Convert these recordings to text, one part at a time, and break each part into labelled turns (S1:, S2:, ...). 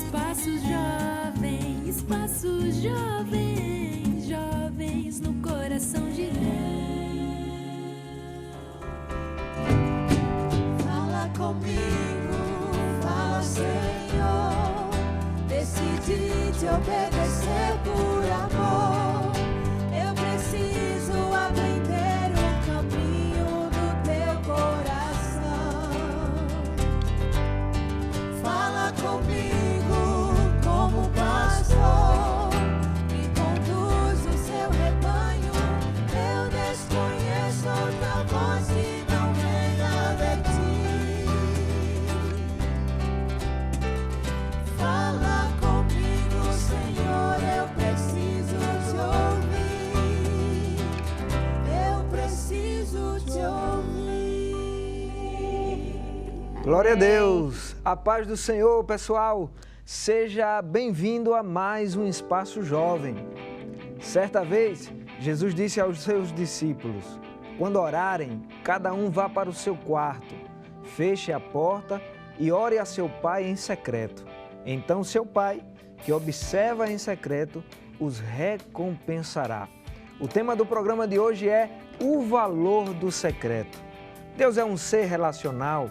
S1: Espaço Jovem, jovens no coração de Deus. Fala comigo, fala Senhor, decidi te obedecer por amor. Eu preciso aprender o caminho do teu coração. Fala comigo como pastor, me conduz o seu rebanho. Eu desconheço outra voz que não venha de ti. Fala comigo, Senhor, eu preciso te ouvir. Eu preciso te ouvir.
S2: Glória a Deus! A paz do Senhor, pessoal! Seja bem-vindo a mais um Espaço Jovem. Certa vez, Jesus disse aos seus discípulos: quando orarem, cada um vá para o seu quarto, feche a porta e ore a seu Pai em secreto. Então seu Pai, que observa em secreto, os recompensará. O tema do programa de hoje é o valor do secreto. Deus é um ser relacional.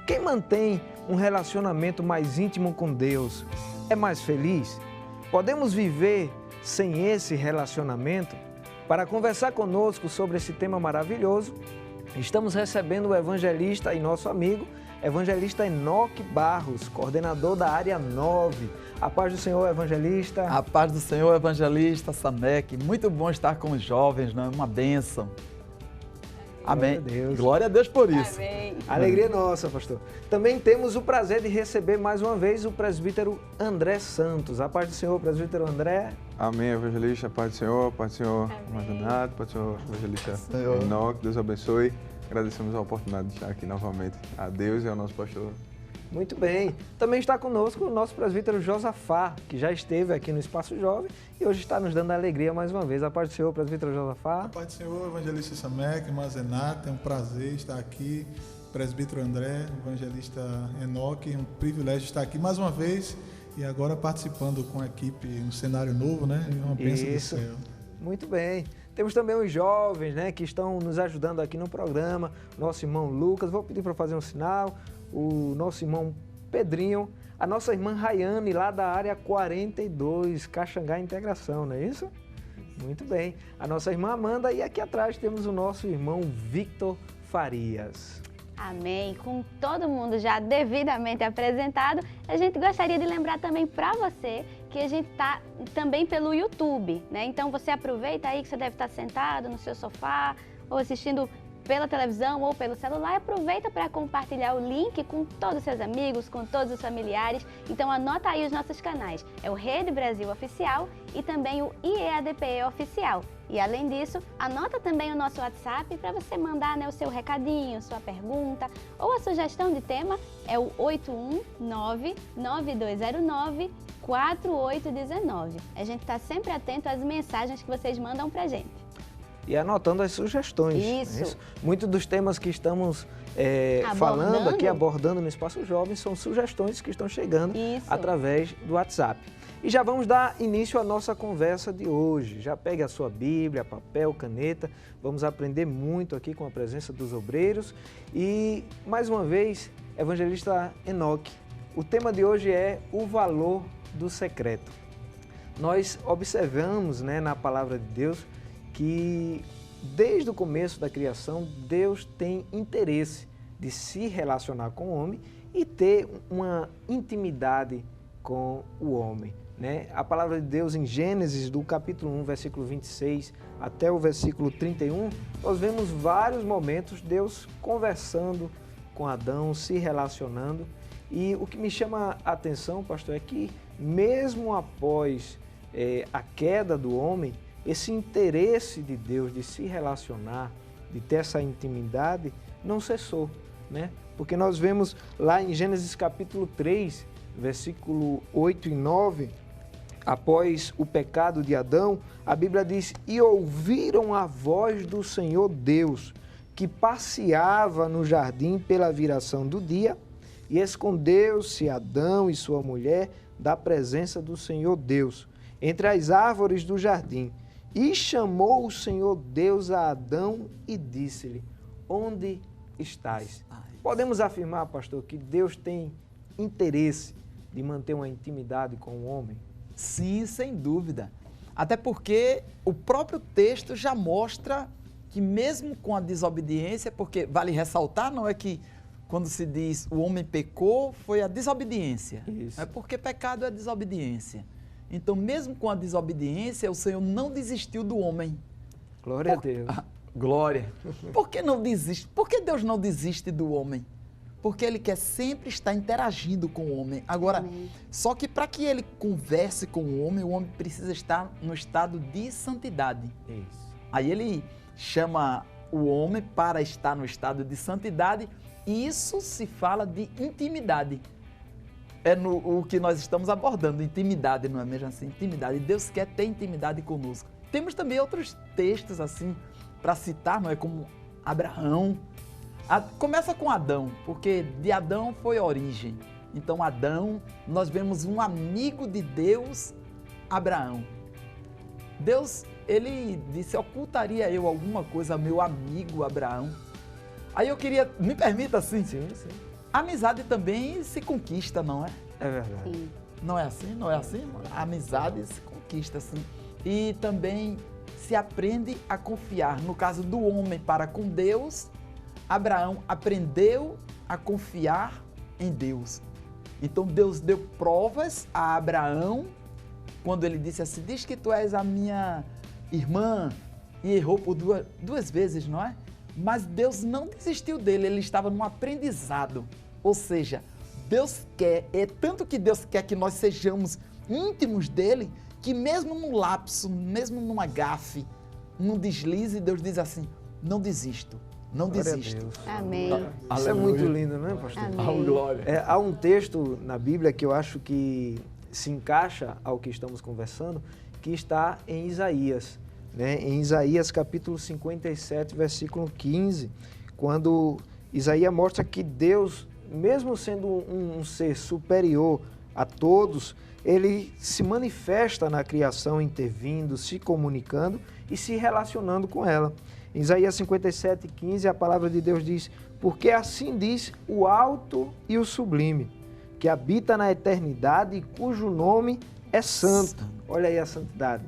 S2: Quem mantém um relacionamento mais íntimo com Deus é mais feliz? Podemos viver sem esse relacionamento? Para conversar conosco sobre esse tema maravilhoso, estamos recebendo o evangelista e nosso amigo, evangelista Enoque Barros, coordenador da área 9. A paz do Senhor, evangelista.
S3: A paz do Senhor, evangelista Samek. Muito bom estar com os jovens, não é? Uma bênção. Amém.
S2: Glória a Deus.
S3: Glória a Deus por isso.
S4: Amém.
S2: Alegria nossa, pastor. Também temos o prazer de receber mais uma vez o presbítero André Santos. A paz do Senhor, presbítero André.
S5: Amém, evangelista. Paz do Senhor, paz do Senhor Renato, paz do Senhor, evangelista Enoque. Deus abençoe. Agradecemos a oportunidade de estar aqui novamente. A Deus e ao nosso pastor.
S2: Muito bem. Também está conosco o nosso presbítero Josafá, que já esteve aqui no Espaço Jovem e hoje está nos dando alegria mais uma vez. A paz do Senhor, presbítero Josafá.
S6: A paz do Senhor, evangelista Samek, irmã Zenata, é um prazer estar aqui. Presbítero André, evangelista Enoque, um privilégio estar aqui mais uma vez e agora participando com a equipe no cenário novo, né? Uma bênção do céu.
S2: Muito bem. Temos também os jovens, né, que estão nos ajudando aqui no programa. Nosso irmão Lucas, vou pedir para fazer um sinal. O nosso irmão Pedrinho, a nossa irmã Rayane, lá da área 42, Caxangá Integração, não é isso? Muito bem. A nossa irmã Amanda e aqui atrás temos o nosso irmão Victor Farias.
S4: Amém. Com todo mundo já devidamente apresentado, a gente gostaria de lembrar também para você que a gente está também pelo YouTube, né? Então você aproveita aí que você deve estar sentado no seu sofá ou assistindo pela televisão ou pelo celular, aproveita para compartilhar o link com todos os seus amigos, com todos os familiares. Então anota aí os nossos canais, é o Rede Brasil Oficial e também o IEADPE Oficial. E além disso, anota também o nosso WhatsApp para você mandar, né, o seu recadinho, sua pergunta ou a sugestão de tema, é o 819-9209-4819. A gente está sempre atento às mensagens que vocês mandam para a gente.
S2: E anotando as sugestões.
S4: Isso.
S2: É isso? Muitos dos temas que estamos falando aqui, abordando no Espaço Jovem, são sugestões que estão chegando através do WhatsApp. E já vamos dar início à nossa conversa de hoje. Já pegue a sua Bíblia, papel, caneta. Vamos aprender muito aqui com a presença dos obreiros. E, mais uma vez, evangelista Enoque, o tema de hoje é o valor do secreto. Nós observamos, né, na palavra de Deus que desde o começo da criação, Deus tem interesse de se relacionar com o homem e ter uma intimidade com o homem, né? A palavra de Deus em Gênesis, do capítulo 1, versículo 26 até o versículo 31, nós vemos vários momentos Deus conversando com Adão, se relacionando. E o que me chama a atenção, pastor, é que mesmo após a queda do homem, esse interesse de Deus de se relacionar, de ter essa intimidade, não cessou, né? Porque nós vemos lá em Gênesis capítulo 3, versículo 8 e 9, após o pecado de Adão, a Bíblia diz: e ouviram a voz do Senhor Deus, que passeava no jardim pela viração do dia, E escondeu-se Adão e sua mulher da presença do Senhor Deus, entre as árvores do jardim. E chamou o Senhor Deus a Adão e disse-lhe: onde estás? Podemos afirmar, pastor, que Deus tem interesse de manter uma intimidade com o homem?
S3: Sim, sem dúvida. Até porque o próprio texto já mostra que mesmo com a desobediência, porque vale ressaltar, não é que quando se diz o homem pecou, foi a desobediência.
S2: Isso.
S3: É porque pecado é desobediência. Então, mesmo com a desobediência, o Senhor não desistiu do homem.
S2: Glória a Deus.
S3: Glória. Por que não desiste? Por que Deus não desiste do homem? Porque Ele quer sempre estar interagindo com o homem. Agora, só que para que Ele converse com o homem precisa estar no estado de santidade.
S2: Isso.
S3: Aí Ele chama o homem para estar no estado de santidade, e isso se fala de intimidade. É o que nós estamos abordando, intimidade, não é mesmo assim? Intimidade. Deus quer ter intimidade conosco. Temos também outros textos assim para citar, não é? Como Abraão. Começa com Adão, porque de Adão foi a origem. Então Adão, nós vemos um amigo de Deus, Abraão. Deus, ele disse: ocultaria eu alguma coisa a meu amigo Abraão? Aí eu queria, me permita assim,
S2: Sim.
S3: a amizade também se conquista, não é?
S2: É verdade.
S4: Sim.
S3: Não é assim? Não é assim? A amizade se conquista, assim. E também se aprende a confiar. No caso do homem para com Deus, Abraão aprendeu a confiar em Deus. Então Deus deu provas a Abraão quando ele disse assim: diz que tu és a minha irmã, e errou por duas vezes, não é? Mas Deus não desistiu dele, ele estava num aprendizado. Ou seja, Deus quer, é tanto que Deus quer que nós sejamos íntimos dele, que mesmo num lapso, mesmo numa gafe, num deslize, Deus diz assim: não desisto, não
S2: Glória a
S3: desisto.
S2: Deus.
S4: Amém.
S2: Isso é muito lindo, não é, pastor?
S4: Amém.
S3: Glória.
S2: Há um texto na Bíblia que eu acho que se encaixa ao que estamos conversando, que está em Isaías, né? Em Isaías capítulo 57, versículo 15, quando Isaías mostra que Deus, mesmo sendo um ser superior a todos, ele se manifesta na criação, intervindo, se comunicando e se relacionando com ela. Em Isaías 57, 15, a palavra de Deus diz: porque assim diz o alto e o sublime, que habita na eternidade e cujo nome é santo. Olha aí a santidade.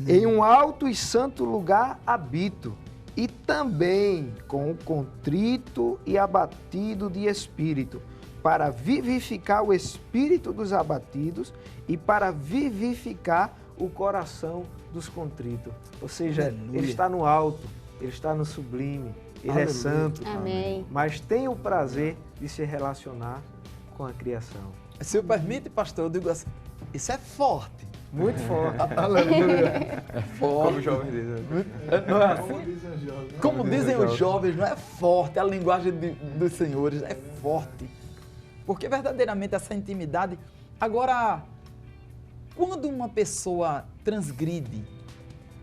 S2: Em um alto e santo lugar habito, e também com o contrito e abatido de espírito, para vivificar o espírito dos abatidos e para vivificar o coração dos contritos. Ou seja,
S3: Aleluia.
S2: ele está no alto, ele está no sublime, ele
S3: Aleluia.
S2: é santo,
S4: Amém.
S2: mas tem o prazer de se relacionar com a criação.
S3: Se eu permite, pastor, eu digo assim: isso é forte.
S2: Muito forte.
S3: Aleluia. É
S5: Como
S3: forte.
S5: jovem dizem.
S3: Não é
S6: Como
S3: assim?
S6: dizem os jovens, né?
S3: Como dizem os jovens, não é forte, a linguagem dos senhores é forte. Porque verdadeiramente essa intimidade... Agora, quando uma pessoa transgride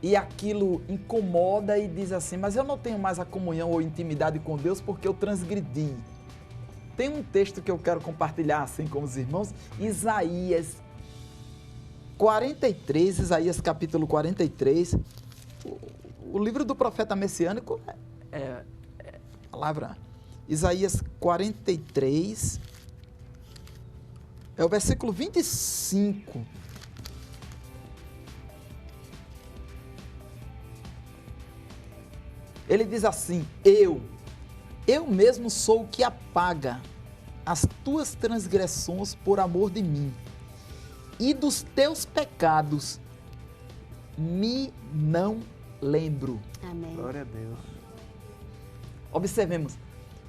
S3: e aquilo incomoda e diz assim: mas eu não tenho mais a comunhão ou intimidade com Deus porque eu transgredi. Tem um texto que eu quero compartilhar assim com os irmãos, Isaías 43, Isaías capítulo 43, o livro do profeta messiânico é a palavra. Isaías 43, é o versículo 25. Ele diz assim: eu mesmo sou o que apaga as tuas transgressões por amor de mim, e dos teus pecados me não lembro.
S4: Amém.
S2: Glória a Deus.
S3: Observemos,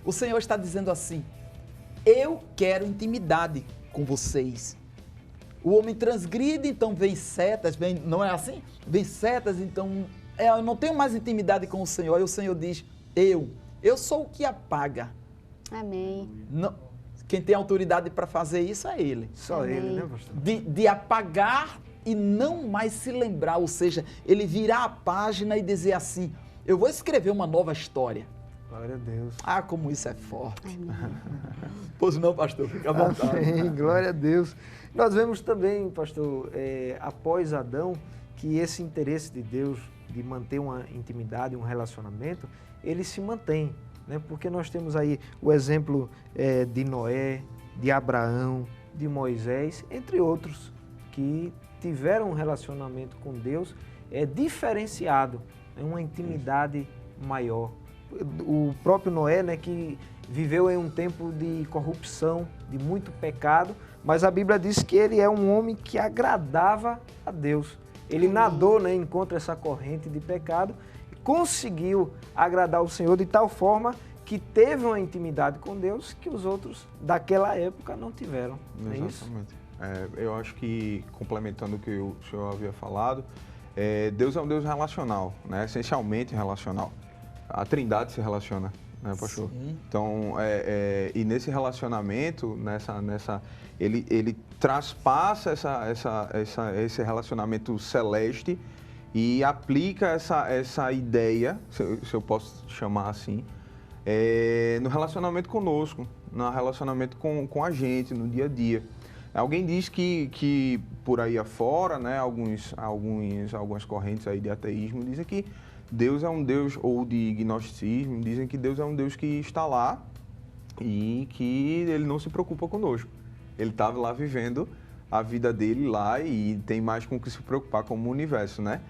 S3: o Senhor está dizendo assim: eu quero intimidade com vocês. O homem transgride, então vem setas, não é assim? Vem setas, então eu não tenho mais intimidade com o Senhor. E o Senhor diz: eu sou o que apaga.
S4: Amém.
S3: Não, quem tem autoridade para fazer isso é Ele.
S2: Só
S4: Amém.
S2: ele, né, pastor?
S3: De apagar e não mais se lembrar, ou seja, ele virar a página e dizer assim: eu vou escrever uma nova história.
S2: Glória a Deus.
S3: Ah, como isso é forte. Pois não, pastor, fica à vontade.
S2: Amém. Glória a Deus. Nós vemos também, pastor, após Adão, que esse interesse de Deus de manter uma intimidade, um relacionamento, ele se mantém, né? Porque nós temos aí o exemplo de Noé, de Abraão, de Moisés, entre outros, que tiveram um relacionamento com Deus diferenciado, né? Uma intimidade maior. O próprio Noé, né, que viveu em um tempo de corrupção, de muito pecado, mas a Bíblia diz que ele é um homem que agradava a Deus. Ele nadou, né, contra essa corrente de pecado e conseguiu agradar o Senhor de tal forma que teve uma intimidade com Deus que os outros daquela época não tiveram. Não é isso?
S5: Exatamente. Eu acho que, complementando o que o senhor havia falado, Deus é um Deus relacional, né, essencialmente relacional. A Trindade se relaciona, né, pastor? Sim. Então, e nesse relacionamento, ele traspassa esse relacionamento celeste e aplica essa ideia, se eu posso chamar assim, no relacionamento conosco, no relacionamento com a gente, no dia a dia. Alguém diz que por aí afora, né, algumas correntes aí de ateísmo dizem que Deus é um Deus, ou de gnosticismo, dizem que Deus é um Deus que está lá e que ele não se preocupa conosco. Ele estava lá vivendo a vida dele lá e tem mais com o que se preocupar como o universo, né?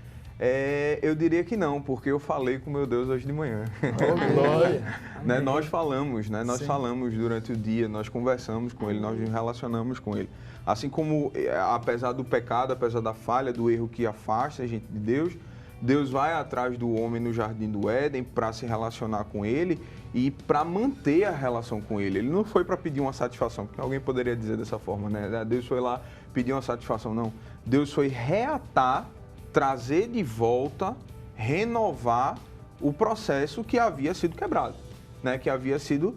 S5: Eu diria que não, porque eu falei com meu Deus hoje de manhã.
S3: Oh, glória!
S5: Né? Nós falamos, né? Nós falamos durante o dia, nós conversamos com ele, nós nos relacionamos com ele. Assim como, apesar do pecado, apesar da falha, do erro que afasta a gente de Deus, Deus vai atrás do homem no Jardim do Éden para se relacionar com ele e para manter a relação com ele. Ele não foi para pedir uma satisfação, porque alguém poderia dizer dessa forma, né? Deus foi lá pedir uma satisfação, não. Deus foi reatar, trazer de volta, renovar o processo que havia sido quebrado, né? Que havia sido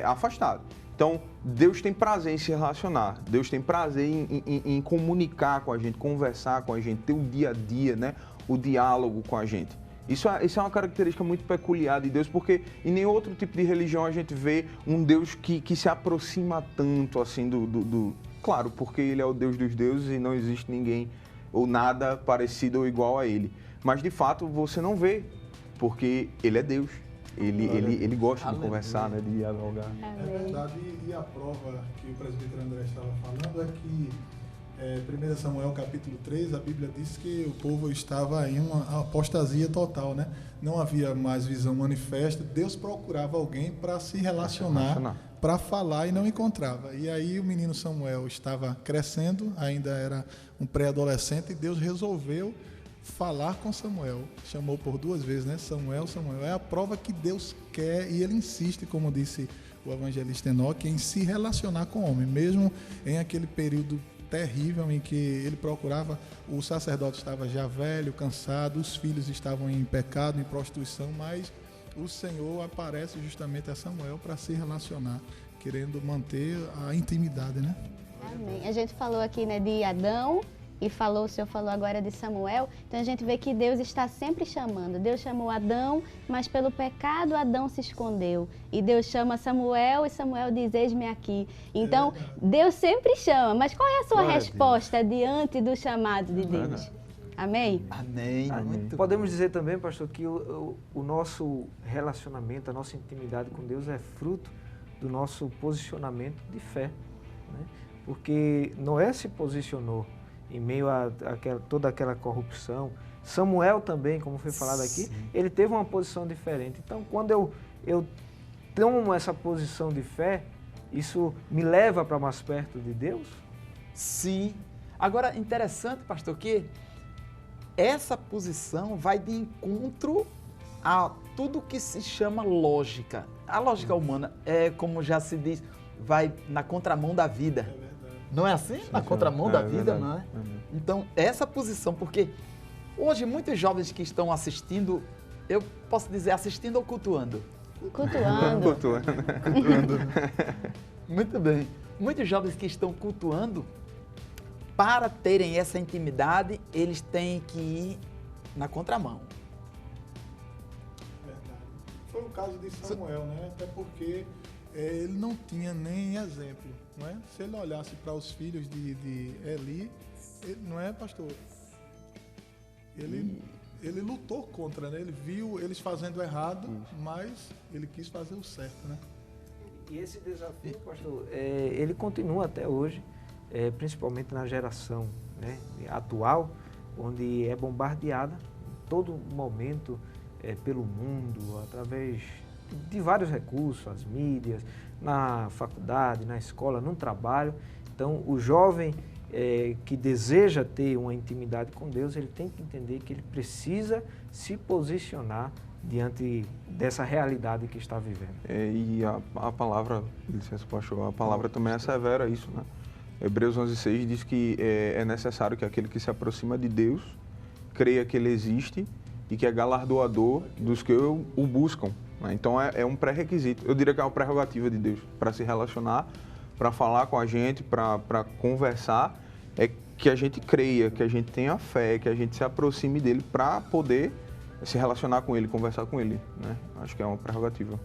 S5: afastado. Então, Deus tem prazer em se relacionar, Deus tem prazer em comunicar com a gente, conversar com a gente, ter o dia a dia, né? O diálogo com a gente. Isso é uma característica muito peculiar de Deus, porque em nenhum outro tipo de religião a gente vê um Deus que se aproxima tanto assim Claro, porque Ele é o Deus dos deuses e não existe ninguém ou nada parecido ou igual a Ele. Mas, de fato, você não vê, porque Ele é Deus. Ele gosta de conversar, né, de dialogar.
S6: É verdade, e a prova que o presbítero André estava falando é que 1 Samuel capítulo 3, a Bíblia diz que o povo estava em uma apostasia total, né? Não havia mais visão manifesta, Deus procurava alguém para se relacionar, para falar e não encontrava. E aí o menino Samuel estava crescendo, ainda era um pré-adolescente, e Deus resolveu falar com Samuel. Chamou por 2 vezes, né? Samuel, Samuel. É a prova que Deus quer e ele insiste, como disse o evangelista Enoque, em se relacionar com o homem, mesmo em aquele período terrível em que ele procurava, o sacerdote estava já velho, cansado, os filhos estavam em pecado, em prostituição, mas o Senhor aparece justamente a Samuel para se relacionar, querendo manter a intimidade, né?
S4: Amém. A gente falou aqui, né, de Adão e o Senhor falou agora de Samuel, então a gente vê que Deus está sempre chamando. Deus chamou Adão, mas pelo pecado Adão se escondeu. E Deus chama Samuel e Samuel diz, eis-me aqui. Então, Deus sempre chama, mas qual é a sua resposta diante do chamado de Deus? Amém?
S3: Amém.
S2: Podemos dizer também, pastor, que o nosso relacionamento, a nossa intimidade com Deus é fruto do nosso posicionamento de fé, né? Porque Noé se posicionou em meio a toda aquela corrupção. Samuel também, como foi falado aqui, ele teve uma posição diferente. Então, quando eu tomo essa posição de fé, isso me leva para mais perto de Deus?
S3: Sim. Agora, interessante, pastor, que essa posição vai de encontro a tudo que se chama lógica. A lógica humana é, como já se diz, vai na contramão da vida. Não é assim? Na contramão da vida,
S5: verdade.
S3: Não é? Então, essa posição, porque hoje muitos jovens que estão assistindo, eu posso dizer assistindo ou cultuando?
S4: Cultuando.
S3: Muito bem. Muitos jovens que estão cultuando, para terem essa intimidade, eles têm que ir na contramão.
S6: Verdade. Foi o caso de Samuel, né? Até porque ele não tinha nem exemplo, não é? Se ele olhasse para os filhos de Eli, ele, não é, pastor? Ele lutou contra, né? Ele viu eles fazendo errado, mas ele quis fazer o certo, né?
S2: E esse desafio, pastor, ele continua até hoje, principalmente na geração, né, atual, onde é bombardeada em todo momento pelo mundo, através de vários recursos, as mídias, na faculdade, na escola, no trabalho. Então, o jovem que deseja ter uma intimidade com Deus, ele tem que entender que ele precisa se posicionar diante dessa realidade que está vivendo.
S5: E a palavra, licença, pastor, a palavra também assevera isso, né? Hebreus 11:6 diz que é necessário que aquele que se aproxima de Deus creia que Ele existe e que é galardoador dos que o buscam, né? Então é um pré-requisito, eu diria que é uma prerrogativa de Deus para se relacionar, para falar com a gente, para conversar, é que a gente creia, que a gente tenha fé, que a gente se aproxime dele para poder se relacionar com ele, conversar com ele, né? Acho que é uma prerrogativa.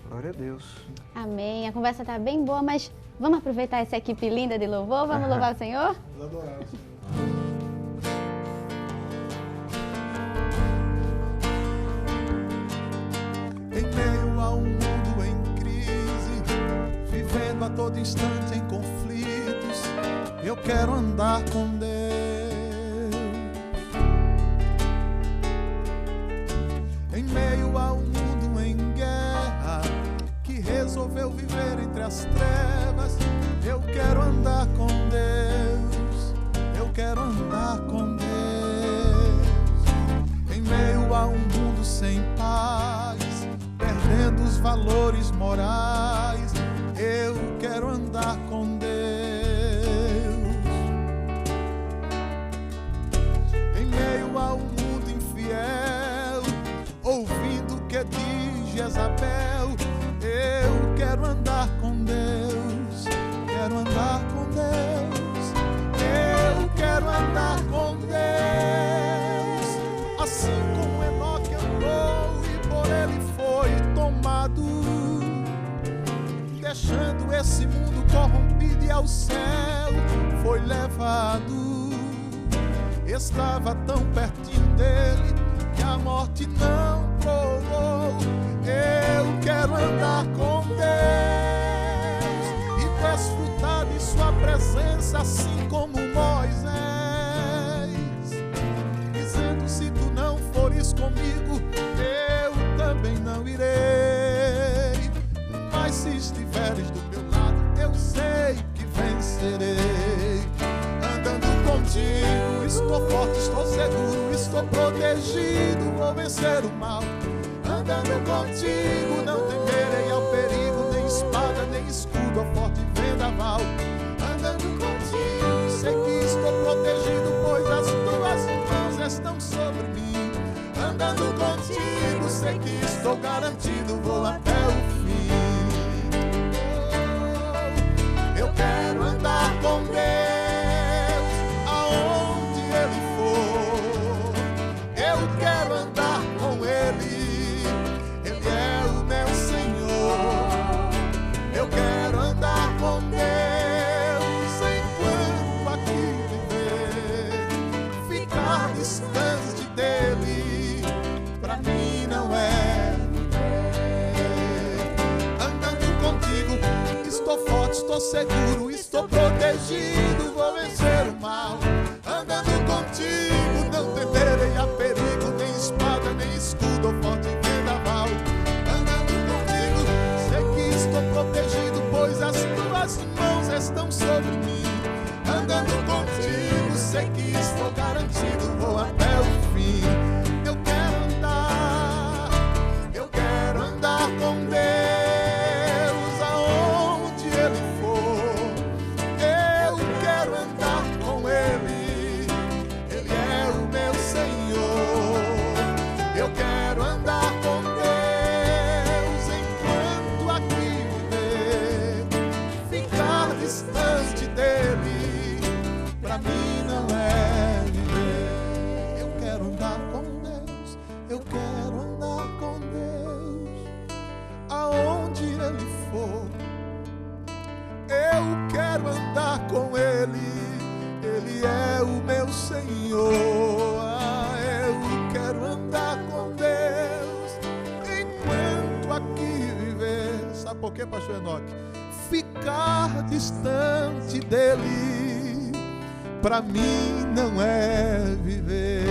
S2: Glória a Deus.
S4: Amém. A conversa está bem boa, mas vamos aproveitar essa equipe linda de louvor? Vamos louvar o Senhor?
S6: Vamos adorar o Senhor.
S1: Em meio a um mundo em crise, vivendo a todo instante em conflitos, eu quero andar com Deus. Em meio a um mundo em guerra, que resolveu viver entre as trevas, eu quero andar com Deus. Eu quero andar com Deus. Em meio a um mundo sem paz, perdendo os valores morais, eu quero andar com Deus. Em meio a um mundo infiel, ouvindo o que diz Jezabel, eu quero andar com Deus. Quero andar com Deus. Eu quero andar com Deus. Assim como Enoque andou e por ele foi tomado, deixando esse mundo corrompido e ao céu foi levado. Estava tão pertinho dele que a morte não provou. Eu quero andar com Deus e desfrutar de sua presença, assim como Moisés, dizendo: se tu não fores comigo, eu também não irei. Mas se estiveres do meu lado, eu sei que vencerei. Andando contigo, estou forte, estou seguro, estou protegido, vou vencer o mal. Andando contigo, não temerei ao perigo, nem espada, nem escudo, ao forte vendaval. Andando contigo, sei que estou protegido, pois as tuas mãos estão sobre mim. Andando contigo, sei que estou garantido, vou até o fim. Eu quero andar com Deus, aonde Ele for. Eu quero andar com Ele. Ele é o meu Senhor. Eu quero andar com Deus enquanto aqui viver. Ficar distante dele, pra mim não é viver. Andando contigo, estou forte, estou seguro, estou protegido, vou vencer o mal. Andando contigo, não temerei a perigo, nem espada, nem escudo, ou forte vendaval. Andando contigo, sei que estou protegido, pois as tuas mãos estão sobre mim. Andando contigo, sei que estou garantido, vou até o fim. Eu quero andar com Deus, aonde Ele for. Eu quero andar com Ele. Ele é o meu Senhor. Eu quero andar com Deus enquanto aqui viver. Ficar distante dele, pra mim não é viver. Eu quero andar com Deus. Eu quero andar com Deus. Senhor. Eu quero andar com Deus enquanto aqui viver. Sabe por quê, pastor Enoque? Ficar distante dele, pra mim não é viver.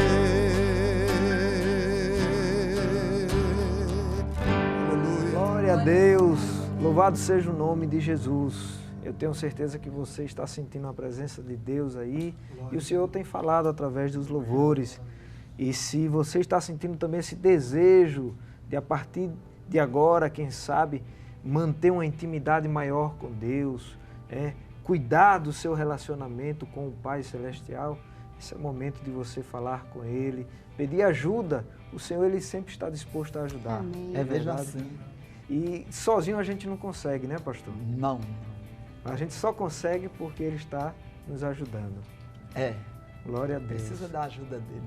S1: Aleluia.
S2: Glória a Deus, louvado seja o nome de Jesus. Eu tenho certeza que você está sentindo a presença de Deus aí, e o Senhor tem falado através dos louvores. E se você está sentindo também esse desejo de, a partir de agora, quem sabe, manter uma intimidade maior com Deus, cuidar do seu relacionamento com o Pai Celestial, esse é o momento de você falar com Ele, pedir ajuda. O Senhor, Ele sempre está disposto a ajudar.
S4: Amém.
S2: É verdade.
S3: Assim.
S2: E sozinho a gente não consegue, né, pastor?
S3: Não.
S2: A gente só consegue porque Ele está nos ajudando. Glória a Deus.
S3: Precisa da ajuda dele.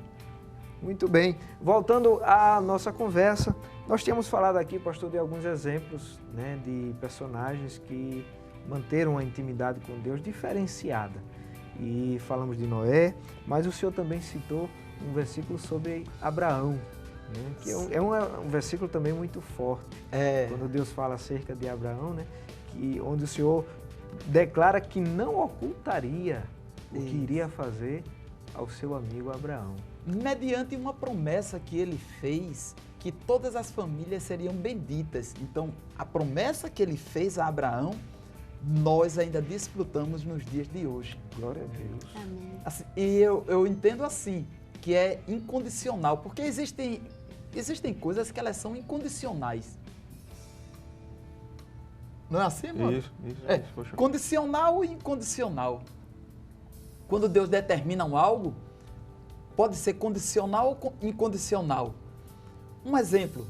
S2: Muito bem. Voltando à nossa conversa, nós tínhamos falado aqui, pastor, de alguns exemplos, né, de personagens que manteram a intimidade com Deus diferenciada. E falamos de Noé, mas o senhor também citou um versículo sobre Abraão, né, que é um versículo também muito forte. Quando Deus fala acerca de Abraão, né, onde o senhor declara que não ocultaria o que iria fazer ao seu amigo Abraão.
S3: Mediante uma promessa que ele fez, que todas as famílias seriam benditas. Então, a promessa que ele fez a Abraão, nós ainda desfrutamos nos dias de hoje.
S2: Glória a Deus.
S4: Amém.
S3: Assim, e eu entendo assim, que é incondicional, porque existem coisas que elas são incondicionais. Não é assim, mano?
S5: Isso. Poxa.
S3: Condicional e incondicional. Quando Deus determina algo, pode ser condicional ou incondicional. Um exemplo,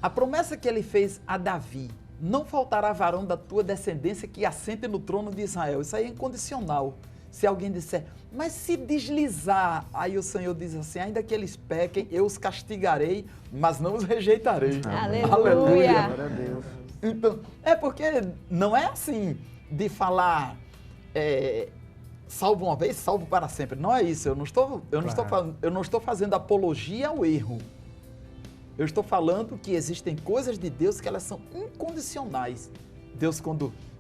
S3: a promessa que ele fez a Davi, não faltará varão da tua descendência que assente no trono de Israel. Isso aí é incondicional. Se alguém disser, mas se deslizar, aí o Senhor diz assim, ainda que eles pequem, eu os castigarei, mas não os rejeitarei.
S4: Aleluia.
S2: Glória a Deus.
S3: Então, porque não é assim de falar salvo uma vez, salvo para sempre. Não é isso. Eu não estou fazendo apologia ao erro. Eu estou falando que existem coisas de Deus que elas são incondicionais. Deus,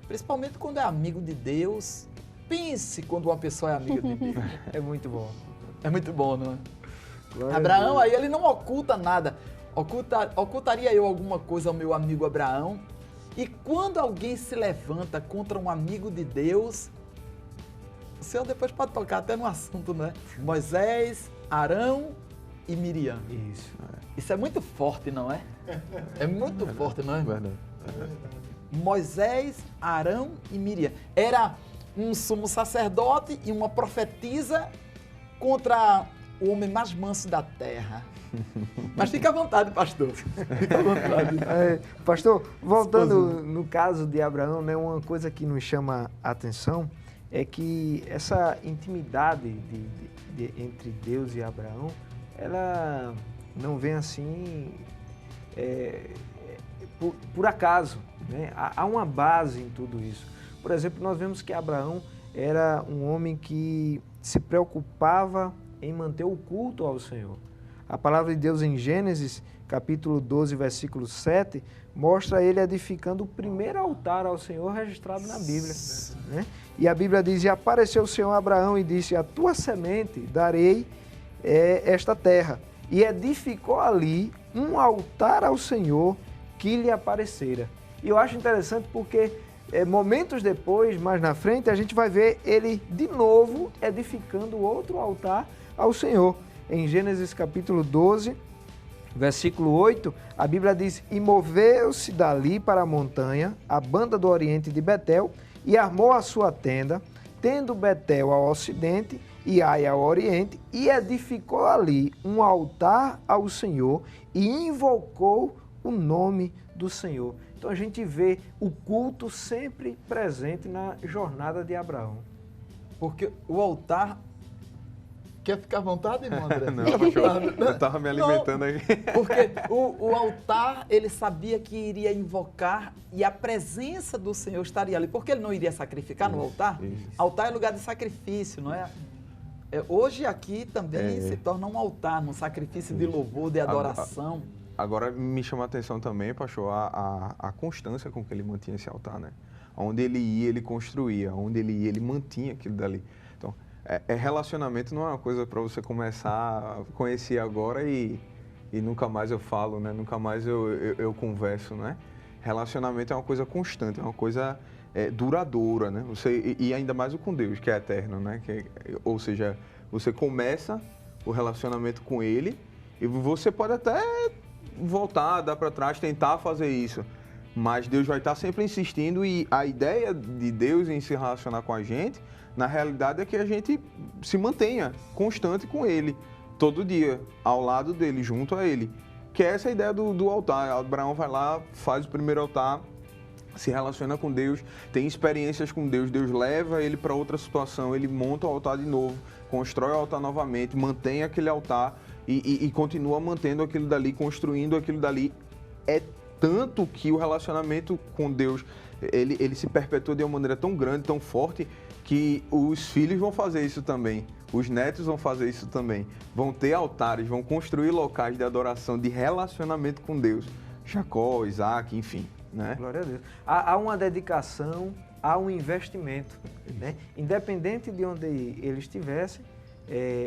S3: principalmente quando é amigo de Deus, pense quando uma pessoa é amiga de Deus.
S2: É muito bom.
S3: É muito bom, não é?
S2: Glória
S3: Abraão, aí ele não oculta nada. Ocultaria eu alguma coisa ao meu amigo Abraão? E quando alguém se levanta contra um amigo de Deus, o Senhor depois pode tocar até no assunto, né? Moisés, Arão e Miriam. Isso é muito forte, não é? É muito forte, não é?
S5: Verdade.
S3: Moisés, Arão e Miriam. Era um sumo sacerdote e uma profetisa contra o homem mais manso da terra. Mas fica à vontade, pastor. Fica à vontade.
S2: Pastor, voltando no caso de Abraão, né, uma coisa que nos chama a atenção é que essa intimidade entre Deus e Abraão, ela não vem assim por acaso, né? Há uma base em tudo isso. Por exemplo, nós vemos que Abraão era um homem que se preocupava em manter o culto ao Senhor. A palavra de Deus em Gênesis, capítulo 12, versículo 7, mostra ele edificando o primeiro altar ao Senhor registrado na Bíblia, né? E a Bíblia diz, e apareceu o Senhor a Abraão e disse, a tua semente darei esta terra. E edificou ali um altar ao Senhor que lhe aparecera. E eu acho interessante porque momentos depois, mais na frente, a gente vai ver ele de novo edificando outro altar ao Senhor. Em Gênesis capítulo 12, versículo 8, a Bíblia diz, e moveu-se dali para a montanha, a banda do oriente de Betel, e armou a sua tenda, tendo Betel ao ocidente e Ai ao oriente, e edificou ali um altar ao Senhor e invocou o nome do Senhor. Então a gente vê o culto sempre presente na jornada de Abraão.
S3: Porque o altar... Quer ficar à vontade, irmão André?
S5: Não, eu estava me alimentando aqui.
S3: Porque o altar, ele sabia que iria invocar e a presença do Senhor estaria ali. Porque ele não iria sacrificar no altar?
S5: Isso.
S3: Altar é lugar de sacrifício, não é? Hoje aqui também se torna um altar, um sacrifício de louvor, de adoração.
S5: Agora me chama a atenção também, pastor, a constância com que ele mantinha esse altar, né? Onde ele ia, ele construía. Onde ele ia, ele mantinha aquilo dali. Então, relacionamento não é uma coisa para você começar a conhecer agora e nunca mais eu falo, né? Nunca mais eu converso, né? Relacionamento é uma coisa constante, é uma coisa duradoura, né? E ainda mais o com Deus, que é eterno, né? Ou seja, você começa o relacionamento com Ele e você pode até voltar, dar para trás, tentar fazer isso, mas Deus vai estar sempre insistindo e a ideia de Deus em se relacionar com a gente, na realidade, é que a gente se mantenha constante com Ele, todo dia, ao lado dele, junto a Ele. Que é essa ideia do altar. Abraão vai lá, faz o primeiro altar, se relaciona com Deus, tem experiências com Deus, Deus leva ele para outra situação, ele monta o altar de novo, constrói o altar novamente, mantém aquele altar e continua mantendo aquilo dali, construindo aquilo dali. É tanto que o relacionamento com Deus, ele se perpetua de uma maneira tão grande, tão forte, que os filhos vão fazer isso também. Os netos vão fazer isso também. Vão ter altares, vão construir locais de adoração, de relacionamento com Deus. Jacó, Isaac, enfim. Né?
S2: Glória a Deus. Há uma dedicação, há um investimento. Né? Independente de onde ele estivesse,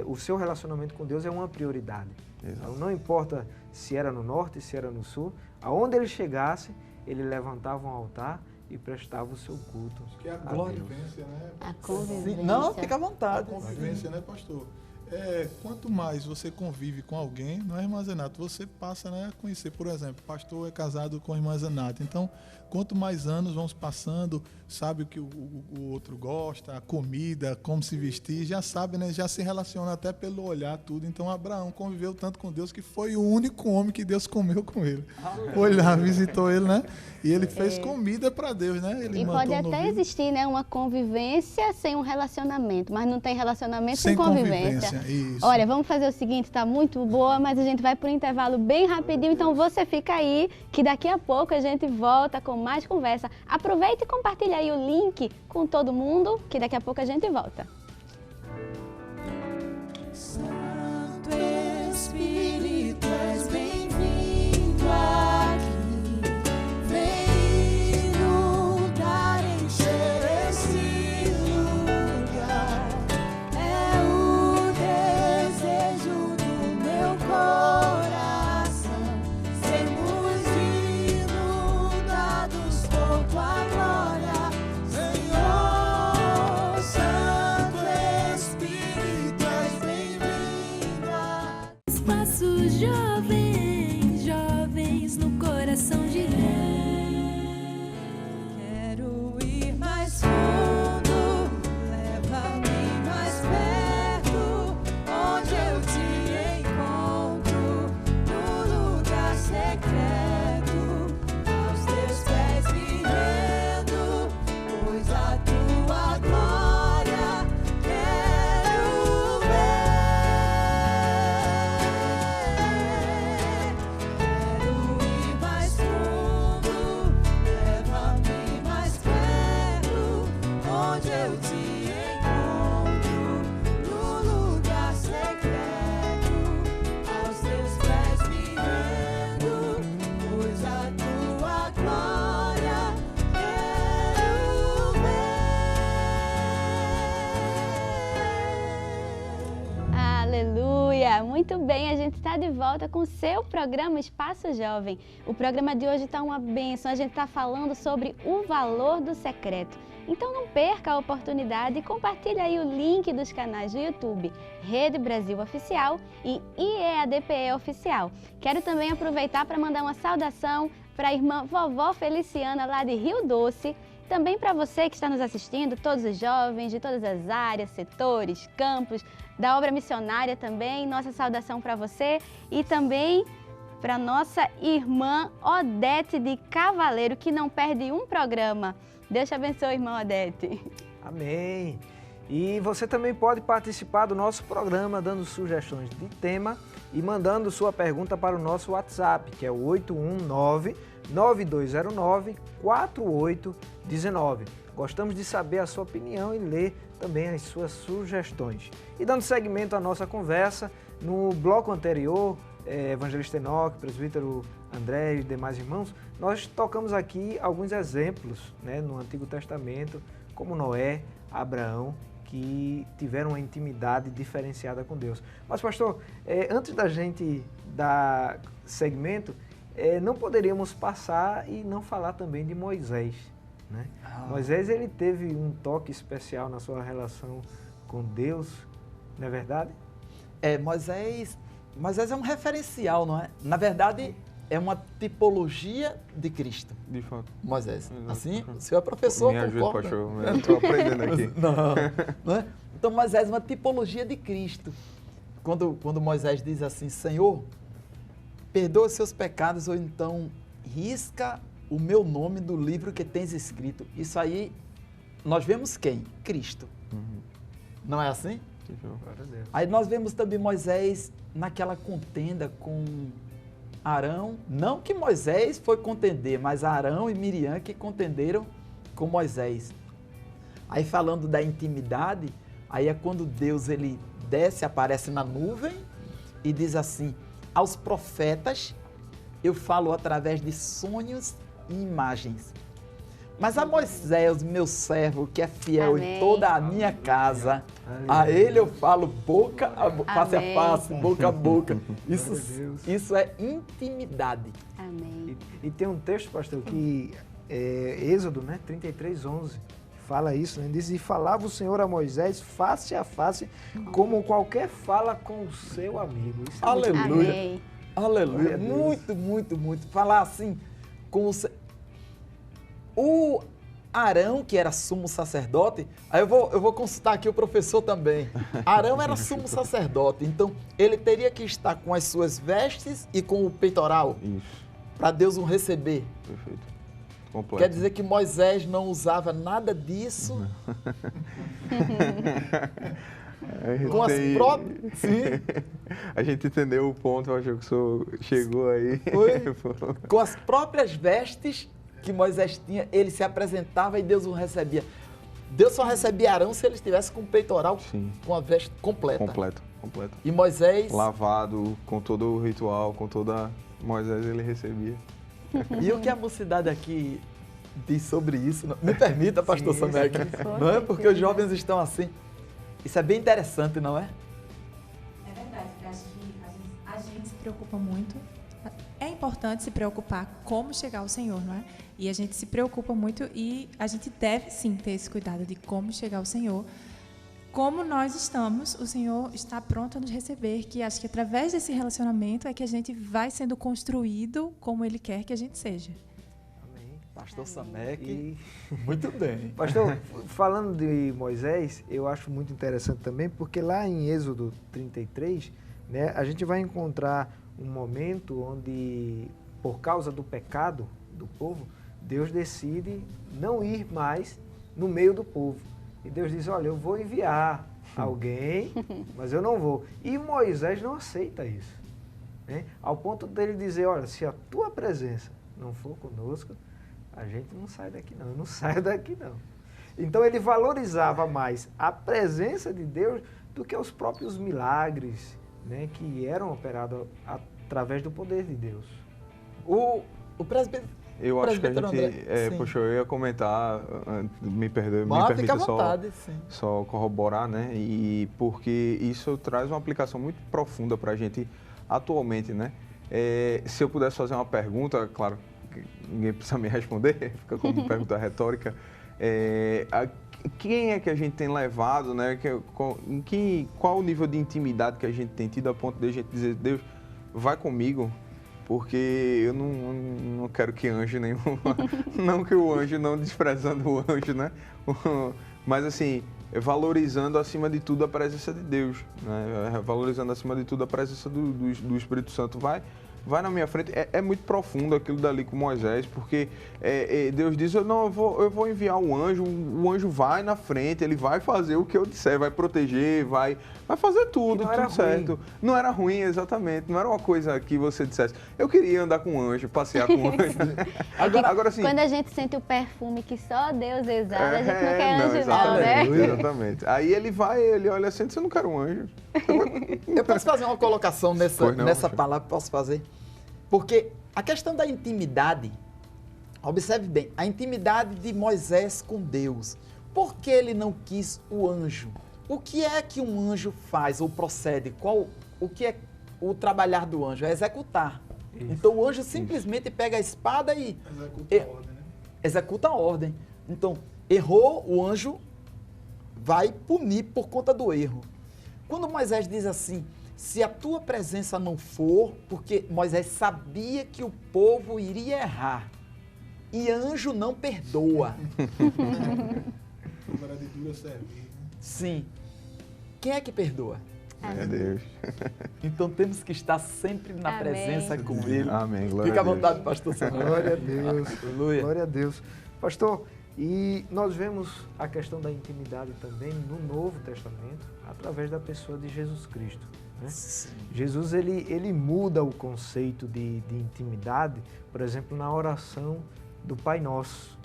S2: o seu relacionamento com Deus é uma prioridade. Então, não importa se era no norte, se era no sul, aonde ele chegasse, ele levantava um altar e prestava o seu culto.
S6: Acho que é a convivência, né?
S4: A convivência.
S3: Não, fica à vontade.
S6: A convivência, né, pastor? Quanto mais você convive com alguém, não é, irmã Zenata? Você passa, né, a conhecer, por exemplo, o pastor é casado com a irmã Zenata. Então, quanto mais anos vão passando, sabe o que o outro gosta, a comida, como se vestir, já sabe, né? Já se relaciona até pelo olhar, tudo. Então, Abraão conviveu tanto com Deus que foi o único homem que Deus comeu com ele. Foi lá, visitou ele, né? E ele fez comida para Deus, né? Ele
S4: pode até existir, né, uma convivência sem um relacionamento, mas não tem relacionamento sem
S6: convivência. Isso.
S4: Olha, vamos fazer o seguinte, tá muito boa, mas a gente vai para um intervalo bem rapidinho, então você fica aí, que daqui a pouco a gente volta com mais conversa. Aproveita e compartilha aí o link com todo mundo, que daqui a pouco a gente volta.
S7: Santo Espírito, és bem-vindo aqui. Vem inundar, encher esse lugar. É o desejo do meu coração. Sermos inundados por tua glória, Senhor. Santo Espírito, és bem-vindo aqui. Espaço jovens, jovens no coração de Deus. Quero ir mais fundo, leva-me mais perto, onde eu te encontro, no lugar secreto, aos teus pés me rendo, pois a tua glória quero ver. Quero ir mais fundo, leva-me mais perto, onde eu te encontro, no lugar secreto, aos teus pés me rendo, pois a tua glória quero ver.
S4: Aleluia! Muito bem, a gente está de volta com o seu programa Espaço Jovem. O programa de hoje está uma bênção, a gente está falando sobre o valor do secreto. Então não perca a oportunidade e compartilhe aí o link dos canais do YouTube Rede Brasil Oficial e IEADPE Oficial. Quero também aproveitar para mandar uma saudação para a irmã Vovó Feliciana lá de Rio Doce. Também para você que está nos assistindo, todos os jovens de todas as áreas, setores, campos, da obra missionária também, nossa saudação para você e também para nossa irmã Odete de Cavaleiro, que não perde um programa. Deus te abençoe, irmã Odete.
S2: Amém. E você também pode participar do nosso programa, dando sugestões de tema e mandando sua pergunta para o nosso WhatsApp, que é o 819-9209-4819. Gostamos de saber a sua opinião e ler também as suas sugestões. E dando seguimento à nossa conversa, no bloco anterior, Evangelista Enoque, Presbítero André e demais irmãos, nós tocamos aqui alguns exemplos, né, no Antigo Testamento, como Noé, Abraão, que tiveram uma intimidade diferenciada com Deus. Mas, pastor, antes da gente dar segmento, não poderíamos passar e não falar também de Moisés, né? Moisés, ele teve um toque especial na sua relação com Deus, não é verdade?
S3: Moisés é um referencial, não é? Na verdade, é uma tipologia de Cristo.
S5: De fato.
S3: Moisés.
S5: Exato.
S3: Assim, o senhor é professor,
S5: Me ajuda,
S3: concorda?
S5: pastor. Eu estou aprendendo aqui.
S3: Não é? Então, Moisés é uma tipologia de Cristo. Quando Moisés diz assim, Senhor, perdoa os seus pecados ou então risca o meu nome do livro que tens escrito. Isso aí, nós vemos quem? Cristo. Não é assim?
S2: Glória a Deus.
S3: Aí nós vemos também Moisés naquela contenda com Arão. Não que Moisés foi contender, mas Arão e Miriam que contenderam com Moisés. Aí falando da intimidade, aí é quando Deus ele desce, aparece na nuvem e diz assim, aos profetas eu falo através de sonhos e imagens. Mas a Moisés, meu servo, que é fiel
S4: Amém.
S3: em toda a minha casa, a ele eu falo face a face, boca a boca. Isso é intimidade.
S4: Amém.
S2: E tem um texto, pastor, que Êxodo, né, 33:11, fala isso, né? Diz, e falava o Senhor a Moisés face a face, como qualquer fala com o seu amigo. Isso é
S3: Aleluia.
S4: Amém.
S3: Aleluia.
S2: Glória a Deus.
S3: Muito, muito, muito. Falar assim com o Arão, que era sumo sacerdote, aí eu vou consultar aqui o professor também. Arão era sumo sacerdote, então ele teria que estar com as suas vestes e com o peitoral
S5: Isso.
S3: para Deus o receber.
S5: Perfeito. Completo.
S3: Quer dizer que Moisés não usava nada disso com as próprias... Sim.
S5: A gente entendeu o ponto, eu acho que o senhor chegou aí.
S3: Foi. Com as próprias vestes que Moisés tinha, ele se apresentava e Deus o recebia. Deus só recebia Arão se ele estivesse com o peitoral,
S5: Sim.
S3: com a veste completa.
S5: Completo.
S3: E Moisés...
S5: Lavado, com todo o ritual, com toda... Moisés ele recebia.
S3: E o que a mocidade aqui diz sobre isso? Me permita, pastor Samek, não é? Porque os jovens estão assim. Isso é bem interessante, não é?
S8: É verdade, eu acho que a gente se preocupa muito. É importante se preocupar como chegar ao Senhor, não é? E a gente se preocupa muito e a gente deve sim ter esse cuidado de como chegar ao Senhor. Como nós estamos, o Senhor está pronto a nos receber, que acho que através desse relacionamento é que a gente vai sendo construído como Ele quer que a gente seja.
S2: Amém.
S3: Pastor Samek,
S2: E,
S3: muito bem.
S2: pastor, falando de Moisés, eu acho muito interessante também, porque lá em Êxodo 33, né, a gente vai encontrar um momento onde, por causa do pecado do povo, Deus decide não ir mais no meio do povo. E Deus diz, olha, eu vou enviar alguém, mas eu não vou. E Moisés não aceita isso, né? Ao ponto dele dizer, olha, se a tua presença não for conosco, a gente não sai daqui não, eu não saio daqui não. Então ele valorizava mais a presença de Deus do que os próprios milagres, né, que eram operados através do poder de Deus.
S3: O presbítero...
S5: Eu acho que a
S3: Presbítero
S5: gente...
S3: André, sim.
S5: poxa, eu ia comentar, me perdoe, me
S3: Mas fica
S5: permita
S3: à vontade, sim.
S5: só corroborar, né? E porque isso traz uma aplicação muito profunda para a gente atualmente, né? Se eu pudesse fazer uma pergunta, claro, que ninguém precisa me responder, fica como pergunta retórica. Quem é que a gente tem levado, né? Qual o nível de intimidade que a gente tem tido a ponto de a gente dizer, Deus, vai comigo, porque eu não quero que anjo nenhum, não que o anjo, não desprezando o anjo, né? Mas assim, valorizando acima de tudo a presença de Deus, né? Valorizando acima de tudo a presença do Espírito Santo. vai na minha frente. É muito profundo aquilo dali com Moisés, porque Deus diz, não, eu vou enviar um anjo, o anjo vai na frente, ele vai fazer o que eu disser, vai proteger, vai fazer tudo certo. Não era ruim, exatamente, não era uma coisa que você dissesse, eu queria andar com um anjo, passear com um anjo. Agora assim,
S4: quando a gente sente o perfume que só Deus exala, a gente não quer anjo não, né?
S5: Exatamente. Aí ele olha assim, você não quer um anjo.
S3: Eu posso fazer uma colocação nessa palavra, posso fazer? Porque a questão da intimidade, observe bem, a intimidade de Moisés com Deus. Por que ele não quis o anjo? O que é que um anjo faz ou procede? O que é o trabalhar do anjo? É executar. Isso. Então o anjo simplesmente pega a espada e
S6: executa a ordem, né?
S3: Executa a ordem. Então, errou, o anjo vai punir por conta do erro. Quando Moisés diz assim, se a tua presença não for, porque Moisés sabia que o povo iria errar, e anjo não perdoa.
S6: Vara de dura servir, né?
S3: Sim. Quem é que perdoa?
S5: É Deus.
S3: Então temos que estar sempre na
S4: Amém.
S3: presença com Ele.
S5: Amém. Glória
S3: Fica
S5: a
S3: à
S5: Deus.
S3: vontade, pastor Samuel.
S2: Glória a Deus.
S3: Aleluia.
S2: Glória a Deus. Pastor, e nós vemos a questão da intimidade também no Novo Testamento, através da pessoa de Jesus Cristo. Né? Jesus, ele muda o conceito de intimidade, por exemplo, na oração do Pai Nosso.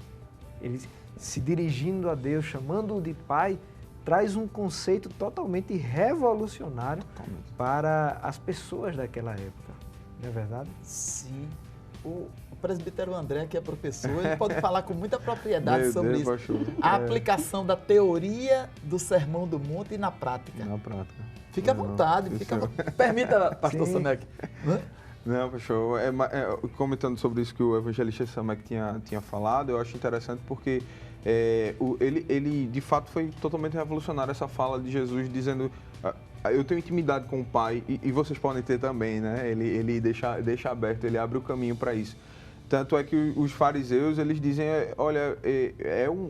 S2: Ele se dirigindo a Deus, chamando-o de Pai, traz um conceito totalmente revolucionário para as pessoas daquela época. Não é verdade?
S3: Sim. O presbítero André, que é professor, ele pode falar com muita propriedade sobre isso. A aplicação da teoria do Sermão do Monte na prática.
S5: Na prática.
S3: Fica à vontade. Permita, pastor Samek.
S5: Não, pastor, comentando sobre isso que o evangelista Samek tinha falado, eu acho interessante porque ele de fato foi totalmente revolucionário, essa fala de Jesus dizendo, eu tenho intimidade com o Pai e vocês podem ter também, né? Ele deixa aberto, ele abre o caminho para isso. Tanto é que os fariseus, eles dizem, olha,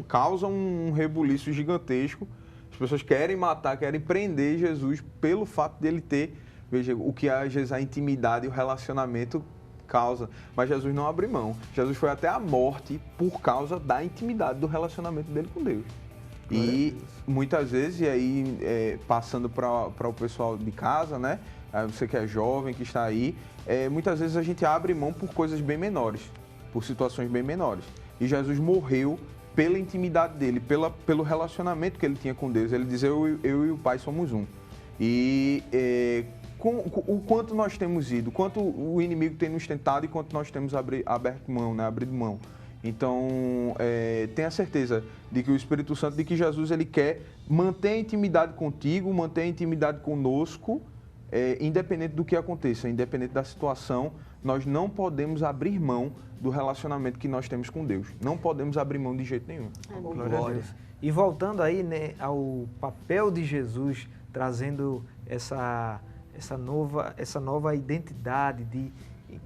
S5: causa um rebuliço gigantesco, as pessoas querem matar, querem prender Jesus pelo fato dele ter, veja, o que às vezes a intimidade e o relacionamento causa, mas Jesus não abre mão. Jesus foi até a morte por causa da intimidade, do relacionamento dele com Deus. E muitas vezes, e aí passando para o pessoal de casa, né? Você que é jovem, que está aí, muitas vezes a gente abre mão por coisas bem menores, por situações bem menores. E Jesus morreu pela intimidade dele, pelo relacionamento que ele tinha com Deus. Ele diz, eu e o Pai somos um. E o quanto nós temos ido, quanto o inimigo tem nos tentado e quanto nós temos aberto mão, né? Abrido mão. Então, tenha certeza de que o Espírito Santo, de que Jesus, ele quer manter a intimidade contigo, manter a intimidade conosco, independente do que aconteça, independente da situação, nós não podemos abrir mão do relacionamento que nós temos com Deus. Não podemos abrir mão de jeito nenhum.
S2: Glória a Deus. E voltando aí, né, ao papel de Jesus, trazendo essa nova identidade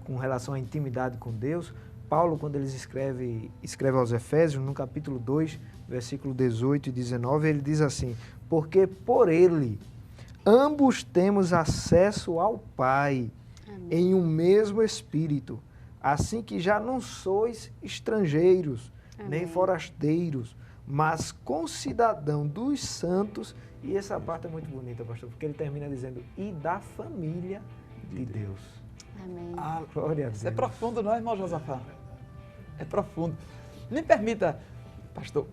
S2: com relação à intimidade com Deus, Paulo, quando ele escreve aos Efésios, no capítulo 2, versículo 18 e 19, ele diz assim, porque por ele ambos temos acesso ao Pai, amém, em um mesmo Espírito, assim que já não sois estrangeiros, amém, nem forasteiros, mas concidadão dos santos. E essa parte é muito bonita, pastor, porque ele termina dizendo, e da família de Deus.
S4: Amém.
S2: Glória a Deus.
S3: Isso é profundo, não é, irmão Josafá? É profundo. Me permita, pastor,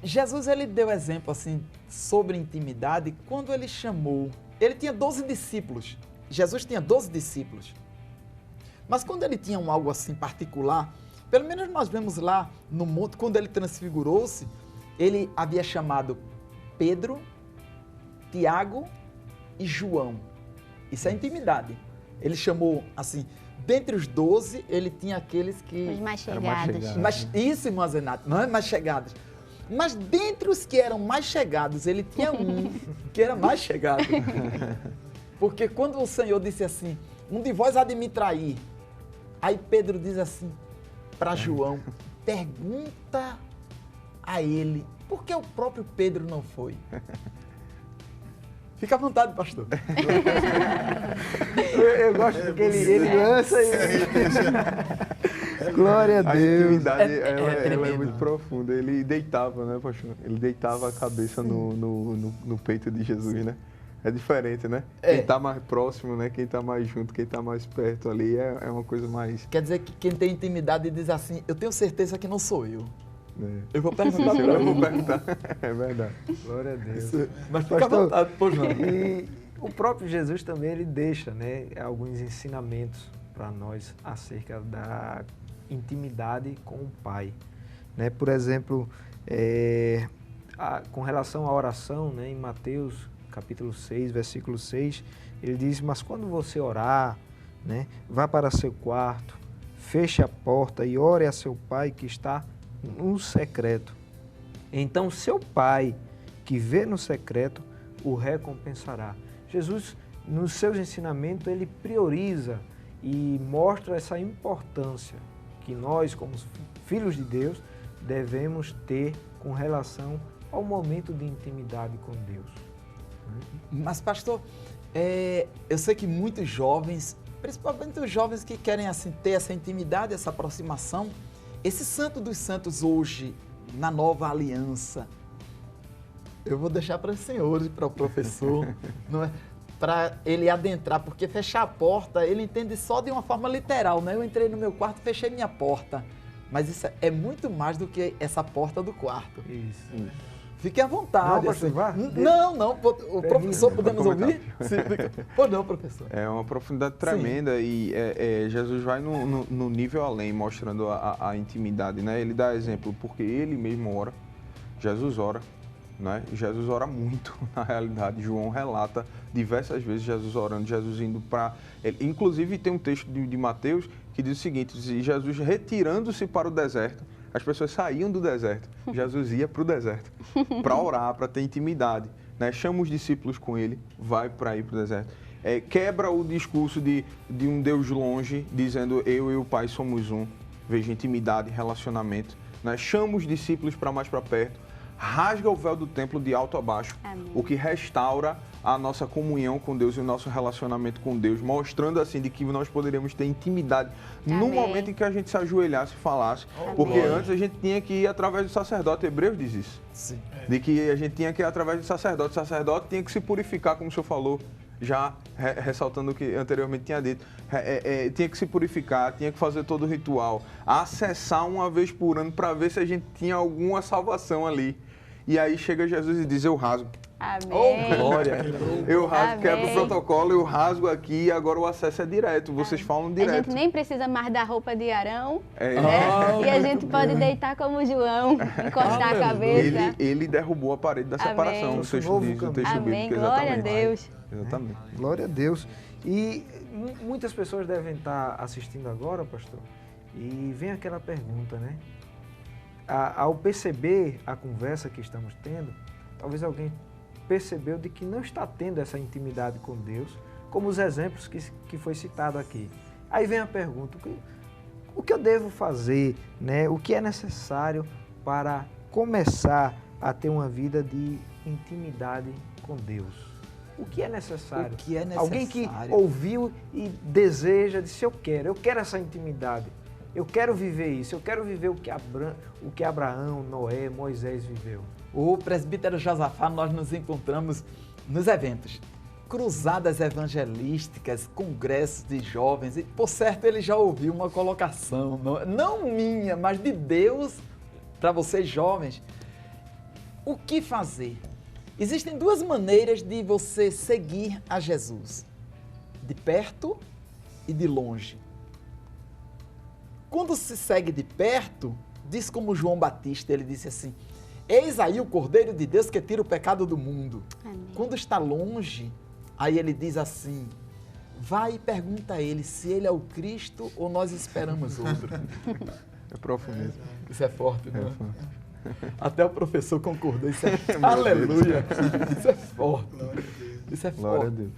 S3: Jesus, ele deu exemplo, assim, sobre intimidade, quando ele chamou, ele tinha 12 discípulos, Jesus tinha 12 discípulos, mas quando ele tinha algo assim particular, pelo menos nós vemos lá no monte, quando ele transfigurou-se, ele havia chamado Pedro, Tiago e João. Isso é intimidade. Ele chamou, assim, dentre os 12, ele tinha aqueles que...
S4: Os mais chegados.
S3: Isso, irmã Zenate, não é mais chegados. Mas dentre os que eram mais chegados, ele tinha um que era mais chegado. Porque quando o Senhor disse assim, um de vós há de me trair, aí Pedro diz assim para João, pergunta a ele, por que o próprio Pedro não foi? Fica à vontade, pastor.
S2: Eu gosto porque ele lança e... Glória a Deus.
S5: A intimidade, ela é muito profunda. Ele deitava, né, pastor? Ele deitava a cabeça no peito de Jesus, né? É diferente, né? Quem está mais próximo, né? Quem está mais junto, quem está mais perto ali é uma coisa mais...
S3: Quer dizer que quem tem intimidade diz assim, eu tenho certeza que não sou eu.
S5: É.
S3: Eu vou perguntar
S5: Eu vou perguntar. É verdade.
S2: Glória a Deus.
S3: Mas fica à vontade, pois não.
S2: E o próprio Jesus também, ele deixa, né, alguns ensinamentos para nós acerca da intimidade com o Pai. Né? Por exemplo, com relação à oração, né, em Mateus capítulo 6, versículo 6, ele diz, mas quando você orar, né, vá para seu quarto, feche a porta e ore a seu Pai que está no secreto. Então seu Pai que vê no secreto o recompensará. Jesus, nos seus ensinamentos, ele prioriza e mostra essa importância que nós, como filhos de Deus, devemos ter com relação ao momento de intimidade com Deus.
S3: Mas, pastor, eu sei que muitos jovens, principalmente os jovens que querem assim, ter essa intimidade, essa aproximação, esse santo dos santos hoje, na nova aliança, eu vou deixar para os senhores, para o professor, não é? Para ele adentrar, porque fechar a porta, ele entende só de uma forma literal, né? Eu entrei no meu quarto e fechei minha porta. Mas isso é muito mais do que essa porta do quarto.
S2: Isso.
S3: Fique à vontade.
S2: Não,
S3: assim.
S2: vá.
S3: Não. O professor, podemos ouvir? Sim, pois não, professor.
S5: É uma profundidade tremenda. Sim. E Jesus vai no nível além, mostrando a intimidade, né? Ele dá exemplo, porque ele mesmo ora, Jesus ora, né? Jesus ora muito, na realidade. João relata diversas vezes Jesus orando, Jesus indo para... Inclusive tem um texto de Mateus que diz o seguinte, Jesus retirando-se para o deserto, as pessoas saíam do deserto, Jesus ia para o deserto, para orar, para ter intimidade, né? Chama os discípulos com ele, vai para ir para o deserto. Quebra o discurso de um Deus longe, dizendo eu e o Pai somos um, veja intimidade, relacionamento, né? Chama os discípulos para mais para perto, rasga o véu do templo de alto a baixo, Amém. O que restaura a nossa comunhão com Deus e o nosso relacionamento com Deus, mostrando assim de que nós poderíamos ter intimidade Amém. No momento em que a gente se ajoelhasse e falasse, Amém. Porque antes a gente tinha que ir através do sacerdote, Hebreus diz isso, Sim. De que a gente tinha que ir através do sacerdote, o sacerdote tinha que se purificar, como o senhor falou, já ressaltando o que anteriormente tinha dito, tinha que se purificar, tinha que fazer todo o ritual, acessar uma vez por ano para ver se a gente tinha alguma salvação ali. E aí chega Jesus e diz, eu rasgo.
S4: Amém.
S5: Oh, glória. Eu rasgo, quebro o protocolo, eu rasgo aqui e agora o acesso é direto. Vocês falam direto.
S4: A gente nem precisa mais da roupa de Arão, né? E a gente pode deitar como João, encostar a cabeça.
S5: Ele derrubou a parede da separação, o texto diz, o texto
S4: Amém.
S5: bíblico.
S4: Glória a Deus.
S5: Exatamente.
S2: Glória a Deus. E muitas pessoas devem estar assistindo agora, pastor, e vem aquela pergunta, né? Ao perceber a conversa que estamos tendo, talvez alguém percebeu de que não está tendo essa intimidade com Deus, como os exemplos que foi citado aqui. Aí vem a pergunta, o que eu devo fazer, né? O que é necessário para começar a ter uma vida de intimidade com Deus? O que é necessário?
S3: O que é necessário?
S2: Alguém que ouviu e deseja, disse, eu quero essa intimidade. Eu quero viver isso, eu quero viver o que Abraão, Noé, Moisés viveu.
S3: O presbítero Josafá, nós nos encontramos nos eventos, cruzadas evangelísticas, congressos de jovens, e por certo ele já ouviu uma colocação, não minha, mas de Deus, para vocês jovens. O que fazer? Existem duas maneiras de você seguir a Jesus, de perto e de longe. Quando se segue de perto, diz como João Batista, ele disse assim, eis aí o Cordeiro de Deus que tira o pecado do mundo. Amém. Quando está longe, aí ele diz assim, vai e pergunta a ele se ele é o Cristo ou nós esperamos outro.
S5: É profundo.
S3: Isso é forte, não é? Até o professor concordou, isso é aleluia. Isso é forte. Isso é forte.
S5: Glória a Deus.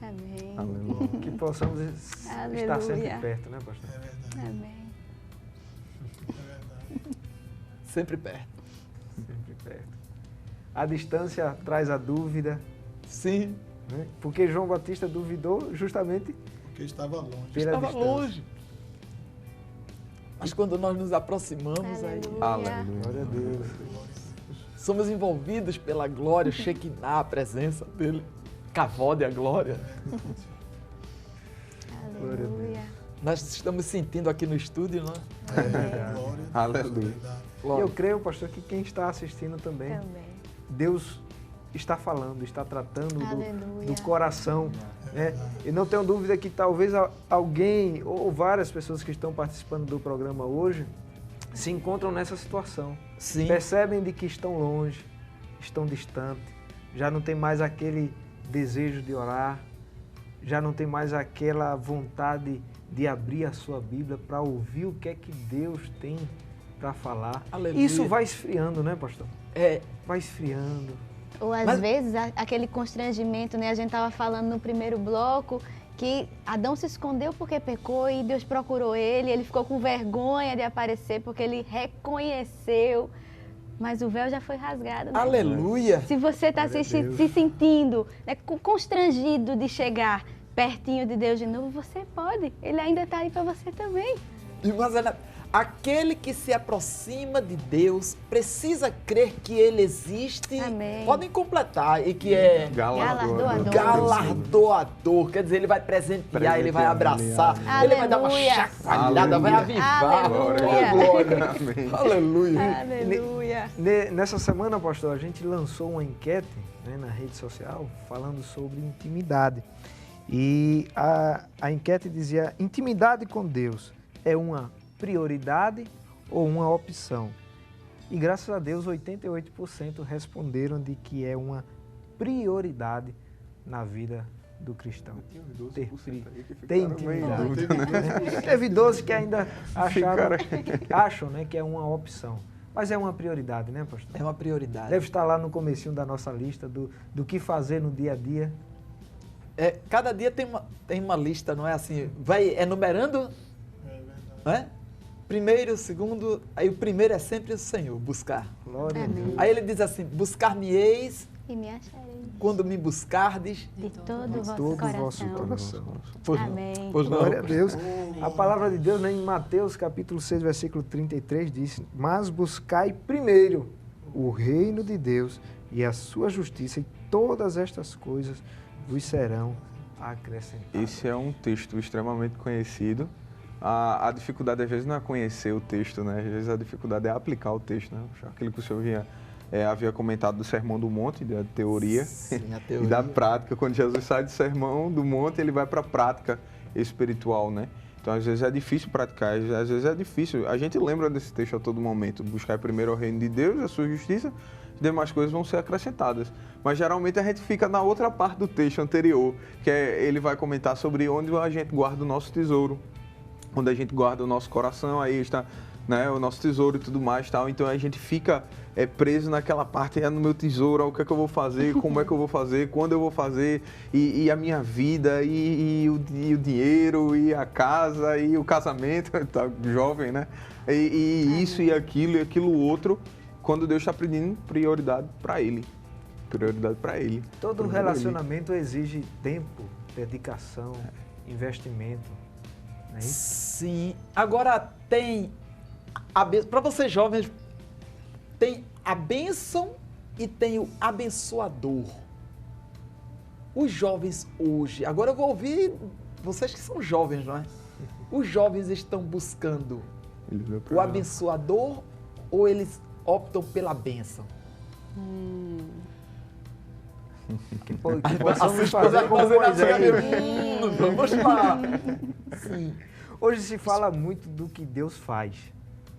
S4: Amém.
S5: Aleluia.
S2: Que possamos estar sempre perto, né, pastor?
S6: É verdade.
S4: Amém.
S6: É verdade.
S3: Sempre perto.
S2: Sempre perto. a distância traz a dúvida.
S3: Sim.
S2: Né? Porque João Batista duvidou justamente
S6: Porque estava longe.
S2: pela
S3: Estava
S2: distância.
S3: longe. Mas quando nós nos aproximamos, aí
S4: Aleluia.
S2: Glória a Deus.
S3: somos envolvidos pela glória, Shekinah, a presença dele. Kavod, a glória.
S4: Aleluia.
S3: Nós estamos sentindo aqui no estúdio, não é?
S6: Glória.
S5: Aleluia.
S2: E eu creio, pastor, que quem está assistindo também,
S4: Também.
S2: Deus está falando, está tratando
S4: Aleluia.
S2: do coração. Né? E não tenho dúvida que talvez alguém ou várias pessoas que estão participando do programa hoje se encontram nessa situação.
S3: Sim.
S2: Percebem de que estão longe, estão distantes, já não tem mais aquele desejo de orar, já não tem mais aquela vontade de abrir a sua Bíblia para ouvir o que é que Deus tem para falar.
S3: Aleluia.
S2: Isso vai esfriando, né, pastor?
S3: É,
S2: Vai esfriando.
S4: Ou às
S3: Mas-
S4: vezes aquele constrangimento, né? A gente estava falando no primeiro bloco que Adão se escondeu porque pecou e Deus procurou ele ficou com vergonha de aparecer porque ele reconheceu, mas o véu já foi rasgado, né?
S3: aleluia.
S4: Se você está
S2: Glória a
S4: se
S2: Deus.
S4: sentindo, né, constrangido de chegar pertinho de Deus de novo, você pode. Ele ainda está aí para você também.
S3: Irmã Zena, aquele que se aproxima de Deus precisa crer que Ele existe.
S4: Amém.
S3: Podem completar. E que é
S4: Galardoador.
S3: galardoador. Quer dizer, Ele vai presentear, Ele vai abraçar,
S4: Aleluia.
S3: Ele vai dar uma chacoalhada, vai
S5: Aleluia.
S3: avivar.
S4: Aleluia.
S3: Glória.
S5: Amém.
S3: Aleluia.
S4: Aleluia.
S2: Nessa semana, pastor, a gente lançou uma enquete, né, na rede social falando sobre intimidade. E a enquete dizia: intimidade com Deus é uma prioridade ou uma opção? E graças a Deus 88% responderam de que é uma prioridade na vida do cristão. Ter intimidade. Teve 12 que ainda acham, né, que é uma opção. Mas é uma prioridade, né, pastor?
S3: É uma prioridade.
S2: Deve estar lá no comecinho da nossa lista do que fazer no dia a dia.
S3: É, cada dia tem uma lista, não é assim? Vai enumerando,
S6: É verdade.
S3: não é? Primeiro, segundo, aí o primeiro é sempre o Senhor, buscar.
S2: Glória a
S4: Amém.
S2: Deus.
S3: Aí ele diz assim, buscar-me-eis
S4: E me acharei
S3: quando me buscardes.
S4: de todo o vosso
S2: Todo o
S4: coração.
S2: vosso coração.
S3: Pois não.
S4: Amém.
S3: Pois não.
S2: Glória a Deus. A palavra de Deus, né, em Mateus capítulo 6, versículo 33, diz: mas buscai primeiro o reino de Deus e a sua justiça, e todas estas coisas vos serão acrescentadas.
S5: Esse é um texto extremamente conhecido. A dificuldade, às vezes, não é conhecer o texto, né? Às vezes a dificuldade é aplicar o texto, né? Aquilo que o senhor havia comentado do Sermão do Monte, da teoria,
S3: Sim, a
S5: e
S3: teoria.
S5: da prática. Quando Jesus sai do Sermão do Monte, ele vai para a prática espiritual, né? Então, às vezes é difícil praticar, às vezes é difícil. A gente lembra desse texto a todo momento. Buscar primeiro o reino de Deus, a sua justiça, as demais coisas vão ser acrescentadas. Mas, geralmente, a gente fica na outra parte do texto anterior, que ele vai comentar sobre onde a gente guarda o nosso tesouro. Onde a gente guarda o nosso coração, aí está, né, o nosso tesouro e tudo mais, tal. Então a gente fica preso naquela parte, no meu tesouro, o que é que eu vou fazer, como é que eu vou fazer, quando eu vou fazer, e a minha vida, e o dinheiro, e a casa, e o casamento, tá jovem, né? E isso e aquilo outro, quando Deus está pedindo prioridade para Ele. Prioridade para Ele.
S2: Todo
S5: Primeiro Ele.
S2: relacionamento exige tempo, dedicação, investimento. Não é isso?
S3: Sim. Agora tem, para vocês jovens, tem a bênção e tem o abençoador. Os jovens hoje, agora eu vou ouvir vocês que são jovens, não é? Os jovens estão buscando
S5: Ele veio pra
S3: o
S5: cá.
S3: abençoador ou eles optam pela bênção?
S2: Que
S3: A
S2: possamos
S3: sua esposa
S2: fazer como
S3: vai fazer
S2: Moisés.
S3: Vamos lá. Sim.
S2: Hoje se fala muito do que Deus faz,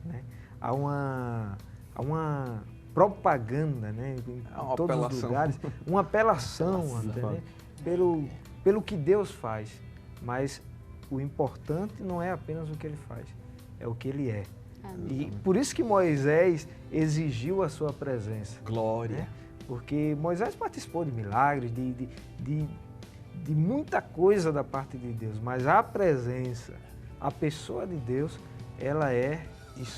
S2: né? Há uma propaganda, né, em
S5: Há uma
S2: todos os
S5: apelação.
S2: lugares, uma apelação até, né, pelo que Deus faz. Mas o importante não é apenas o que Ele faz, é o que Ele é. E por isso que Moisés exigiu a sua presença.
S3: Glória.
S2: Né? Porque Moisés participou de milagres, de muita coisa da parte de Deus, mas a presença, a pessoa de Deus, ela é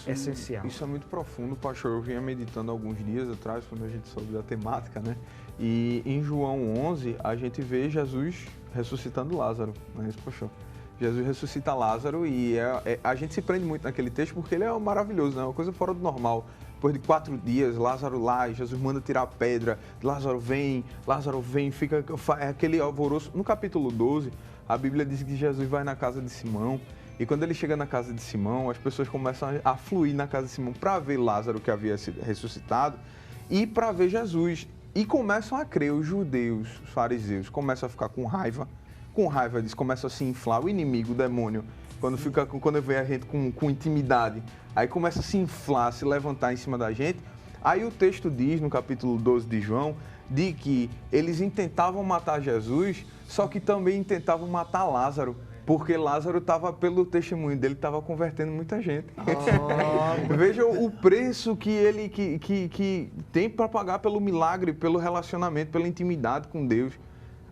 S2: essencial.
S5: Isso é muito profundo, pastor. Eu vinha meditando alguns dias atrás, quando a gente soube da temática, né? E em João 11, a gente vê Jesus ressuscitando Lázaro, não é isso, pastor? Jesus ressuscita Lázaro e a gente se prende muito naquele texto porque ele é maravilhoso, né? Uma coisa fora do normal. Depois de 4 dias, Lázaro lá, e Jesus manda tirar a pedra, Lázaro vem, fica aquele alvoroço. No capítulo 12, a Bíblia diz que Jesus vai na casa de Simão, e quando ele chega na casa de Simão, as pessoas começam a fluir na casa de Simão para ver Lázaro que havia sido ressuscitado e para ver Jesus. E começam a crer, os judeus, os fariseus, começam a ficar com raiva eles começam a se inflar, o inimigo, o demônio, quando vê a gente com intimidade, aí começa a se inflar, se levantar em cima da gente. Aí o texto diz, no capítulo 12 de João, de que eles intentavam matar Jesus, só que também intentavam matar Lázaro, porque Lázaro estava, pelo testemunho dele, estava convertendo muita gente. Veja o preço que ele que tem para pagar pelo milagre, pelo relacionamento, pela intimidade com Deus.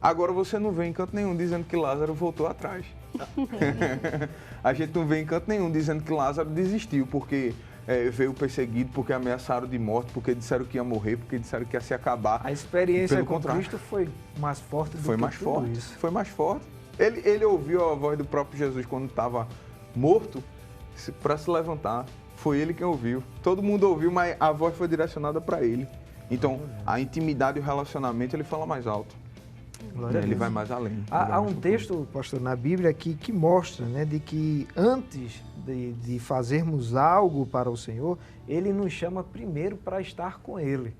S5: Agora você não vê em canto nenhum dizendo que Lázaro voltou atrás. A gente não vê em canto nenhum dizendo que Lázaro desistiu porque veio perseguido, porque ameaçaram de morte, porque disseram que ia morrer, porque disseram que ia se acabar.
S2: A experiência com Cristo foi mais forte do que tudo isso.
S5: Foi mais forte. Ele ouviu a voz do próprio Jesus quando estava morto para se levantar. Foi ele quem ouviu. Todo mundo ouviu, mas a voz foi direcionada para ele. Então, a intimidade e o relacionamento, ele fala mais alto. Ele vai mais além.
S2: Há um texto, pastor, na Bíblia que mostra, né, de que antes de fazermos algo para o Senhor, Ele nos chama primeiro para estar com Ele.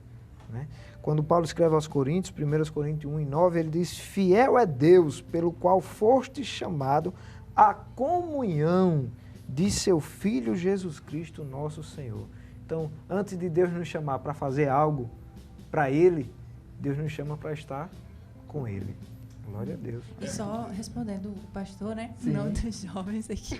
S2: Né? Quando Paulo escreve aos Coríntios, 1 Coríntios 1:9, ele diz: fiel é Deus, pelo qual foste chamado à comunhão de seu Filho Jesus Cristo, nosso Senhor. Então, antes de Deus nos chamar para fazer algo para Ele, Deus nos chama para estar com Ele. Glória a Deus.
S8: E só respondendo o pastor, né, em nome dos jovens aqui,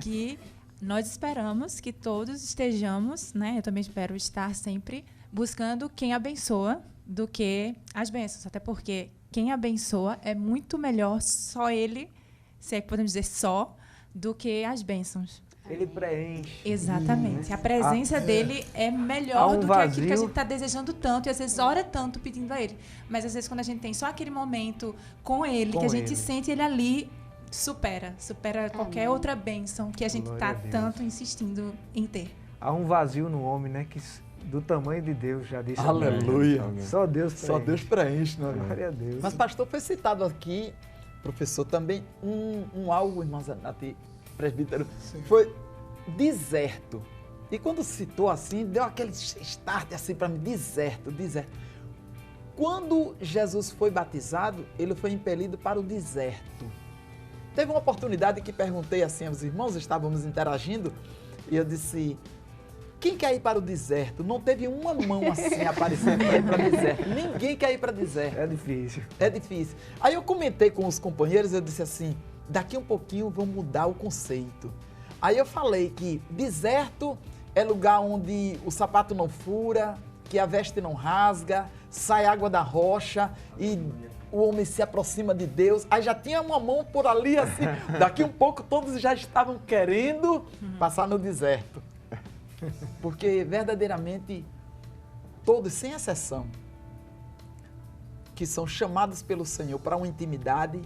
S8: que nós esperamos que todos estejamos, né, eu também espero estar sempre buscando quem abençoa do que as bênçãos, até porque quem abençoa é muito melhor só ele, se é que podemos dizer só, do que as bênçãos.
S2: Ele preenche.
S8: Exatamente. A presença dele é melhor do que aquilo que a gente está desejando tanto e às vezes ora tanto pedindo a ele. Mas às vezes quando a gente tem só aquele momento com ele, que a gente sente ele ali, supera qualquer outra bênção que a gente está tanto insistindo em ter.
S2: Há um vazio no homem, né, que do tamanho de Deus, já disse.
S3: Aleluia.
S2: Só Deus preenche.
S3: Só Deus preenche, né?
S2: Glória a Deus.
S3: Mas pastor, foi citado aqui, professor, também um algo, irmã Zanatti, presbítero, foi deserto. E quando citou assim, deu aquele start assim para mim, deserto. Quando Jesus foi batizado, ele foi impelido para o deserto. Teve uma oportunidade que perguntei assim aos irmãos, estávamos interagindo, e eu disse: quem quer ir para o deserto? Não teve uma mão assim aparecendo para ir para o deserto. Ninguém quer ir para o deserto.
S2: É difícil.
S3: É difícil. Aí eu comentei com os companheiros, eu disse assim: daqui um pouquinho vamos mudar o conceito. Aí eu falei que deserto é lugar onde o sapato não fura, que a veste não rasga, sai água da rocha e o homem se aproxima de Deus. Aí já tinha uma mão por ali assim. Daqui um pouco todos já estavam querendo passar no deserto. Porque verdadeiramente todos, sem exceção, que são chamados pelo Senhor para uma intimidade,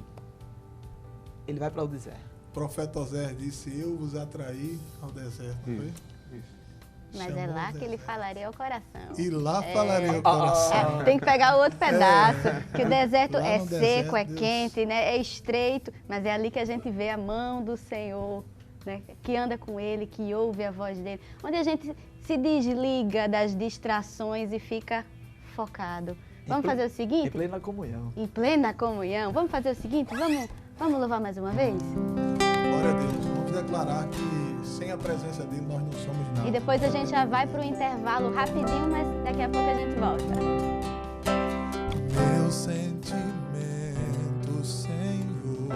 S3: ele vai para o deserto.
S6: O profeta Osés disse: eu vos atraí ao deserto. Foi?
S4: Mas é lá que ele falaria ao coração.
S6: E lá falaria ao coração.
S4: Tem que pegar o outro pedaço, que o deserto é seco, é quente, né? É estreito, mas é ali que a gente vê a mão do Senhor, né? Que anda com Ele, que ouve a voz dele, onde a gente se desliga das distrações e fica focado. Vamos fazer o seguinte?
S3: Em plena comunhão.
S4: Em plena comunhão. Vamos fazer o seguinte? Vamos louvar mais uma vez?
S6: Glória a Deus. Vamos declarar que sem a presença dele nós não somos nada.
S4: E depois a gente já vai para o intervalo rapidinho, mas daqui a pouco a gente volta.
S1: Meu sentimento, Senhor,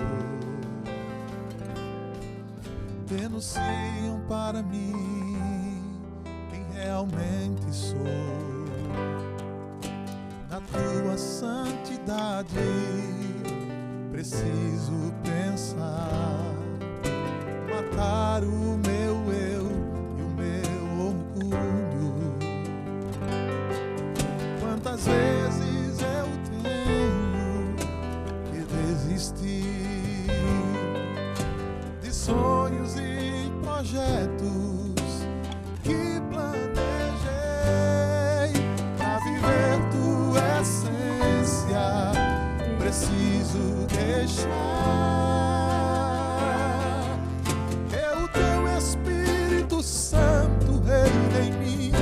S1: denunciam para mim quem realmente sou. Na tua santidade preciso pensar, matar o meu eu e o deixar. Que o teu Espírito Santo reine em mim.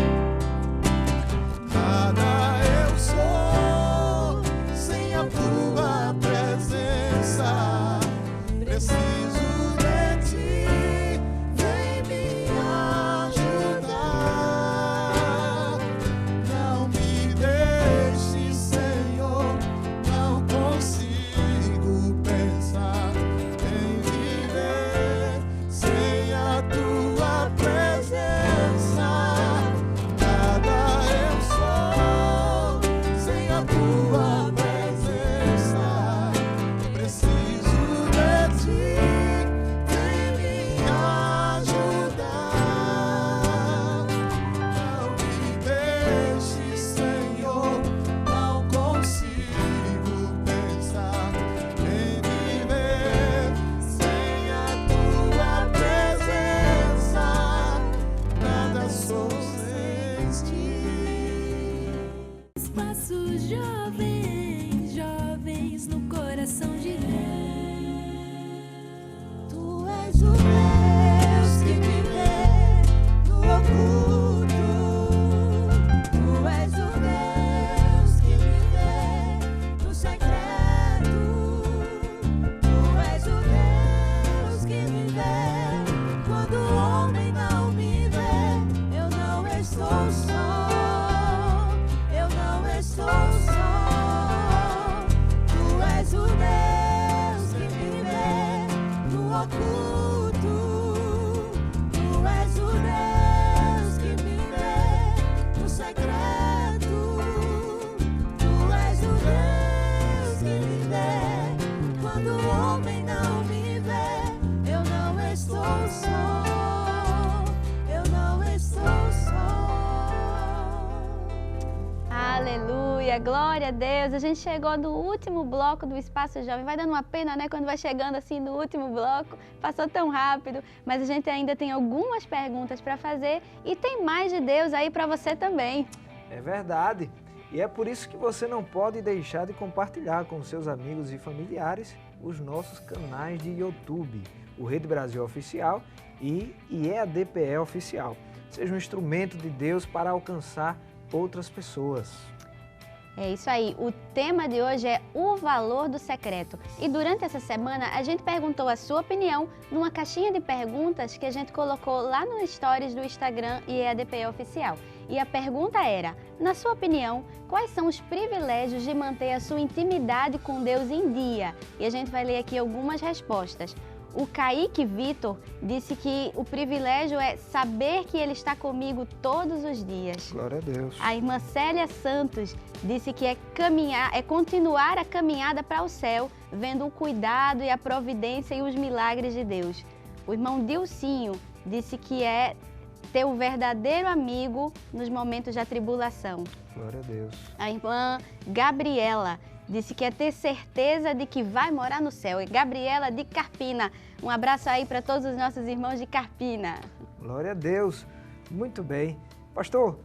S1: Nada eu sou sem a tua presença. Preciso de ti, vem me ajudar. Não me deixe, Senhor, não consigo pensar em viver sem a tua presença. Nada eu sou sem a tua presença. Preciso de ti, vem me ajudar. Não me deixe, Senhor, não consigo pensar em viver sem a tua presença. Nada sou sem ti.
S7: Espaço jovens, jovens no coração de Deus. Tu és o Deus que me vê no oculto. Tu és o Deus que me vê no secreto. Tu és o Deus que me vê quando o homem não me vê. Eu não estou só. Eu não estou só. Tu és o Deus que me vê no oculto. Tu és o Deus que me vê no secreto. Tu és o Deus que me vê quando o homem não me vê. Eu não estou só. Eu não estou só.
S4: Aleluia, glória a Deus. A gente chegou no último bloco do Espaço Jovem. Vai dando uma pena, né, quando vai chegando assim no último bloco. Passou tão rápido, mas a gente ainda tem algumas perguntas para fazer e tem mais de Deus aí para você também.
S2: É verdade. E é por isso que você não pode deixar de compartilhar com seus amigos e familiares os nossos canais de YouTube, o Rede Brasil Oficial e EADPE Oficial. Seja um instrumento de Deus para alcançar outras pessoas.
S4: É isso aí, o tema de hoje é o valor do secreto. E durante essa semana a gente perguntou a sua opinião numa caixinha de perguntas que a gente colocou lá no Stories do Instagram e EADPE Oficial. E a pergunta era, na sua opinião, quais são os privilégios de manter a sua intimidade com Deus em dia? E a gente vai ler aqui algumas respostas. O Kaique Vitor disse que o privilégio é saber que Ele está comigo todos os dias.
S2: Glória a Deus.
S4: A irmã Célia Santos disse que é continuar a caminhada para o céu, vendo o cuidado e a providência e os milagres de Deus. O irmão Dilcinho disse que é ter o verdadeiro amigo nos momentos da tribulação.
S2: Glória a Deus.
S4: A irmã Gabriela disse que é ter certeza de que vai morar no céu. E Gabriela de Carpina. Um abraço aí para todos os nossos irmãos de Carpina.
S2: Glória a Deus. Muito bem. Pastor,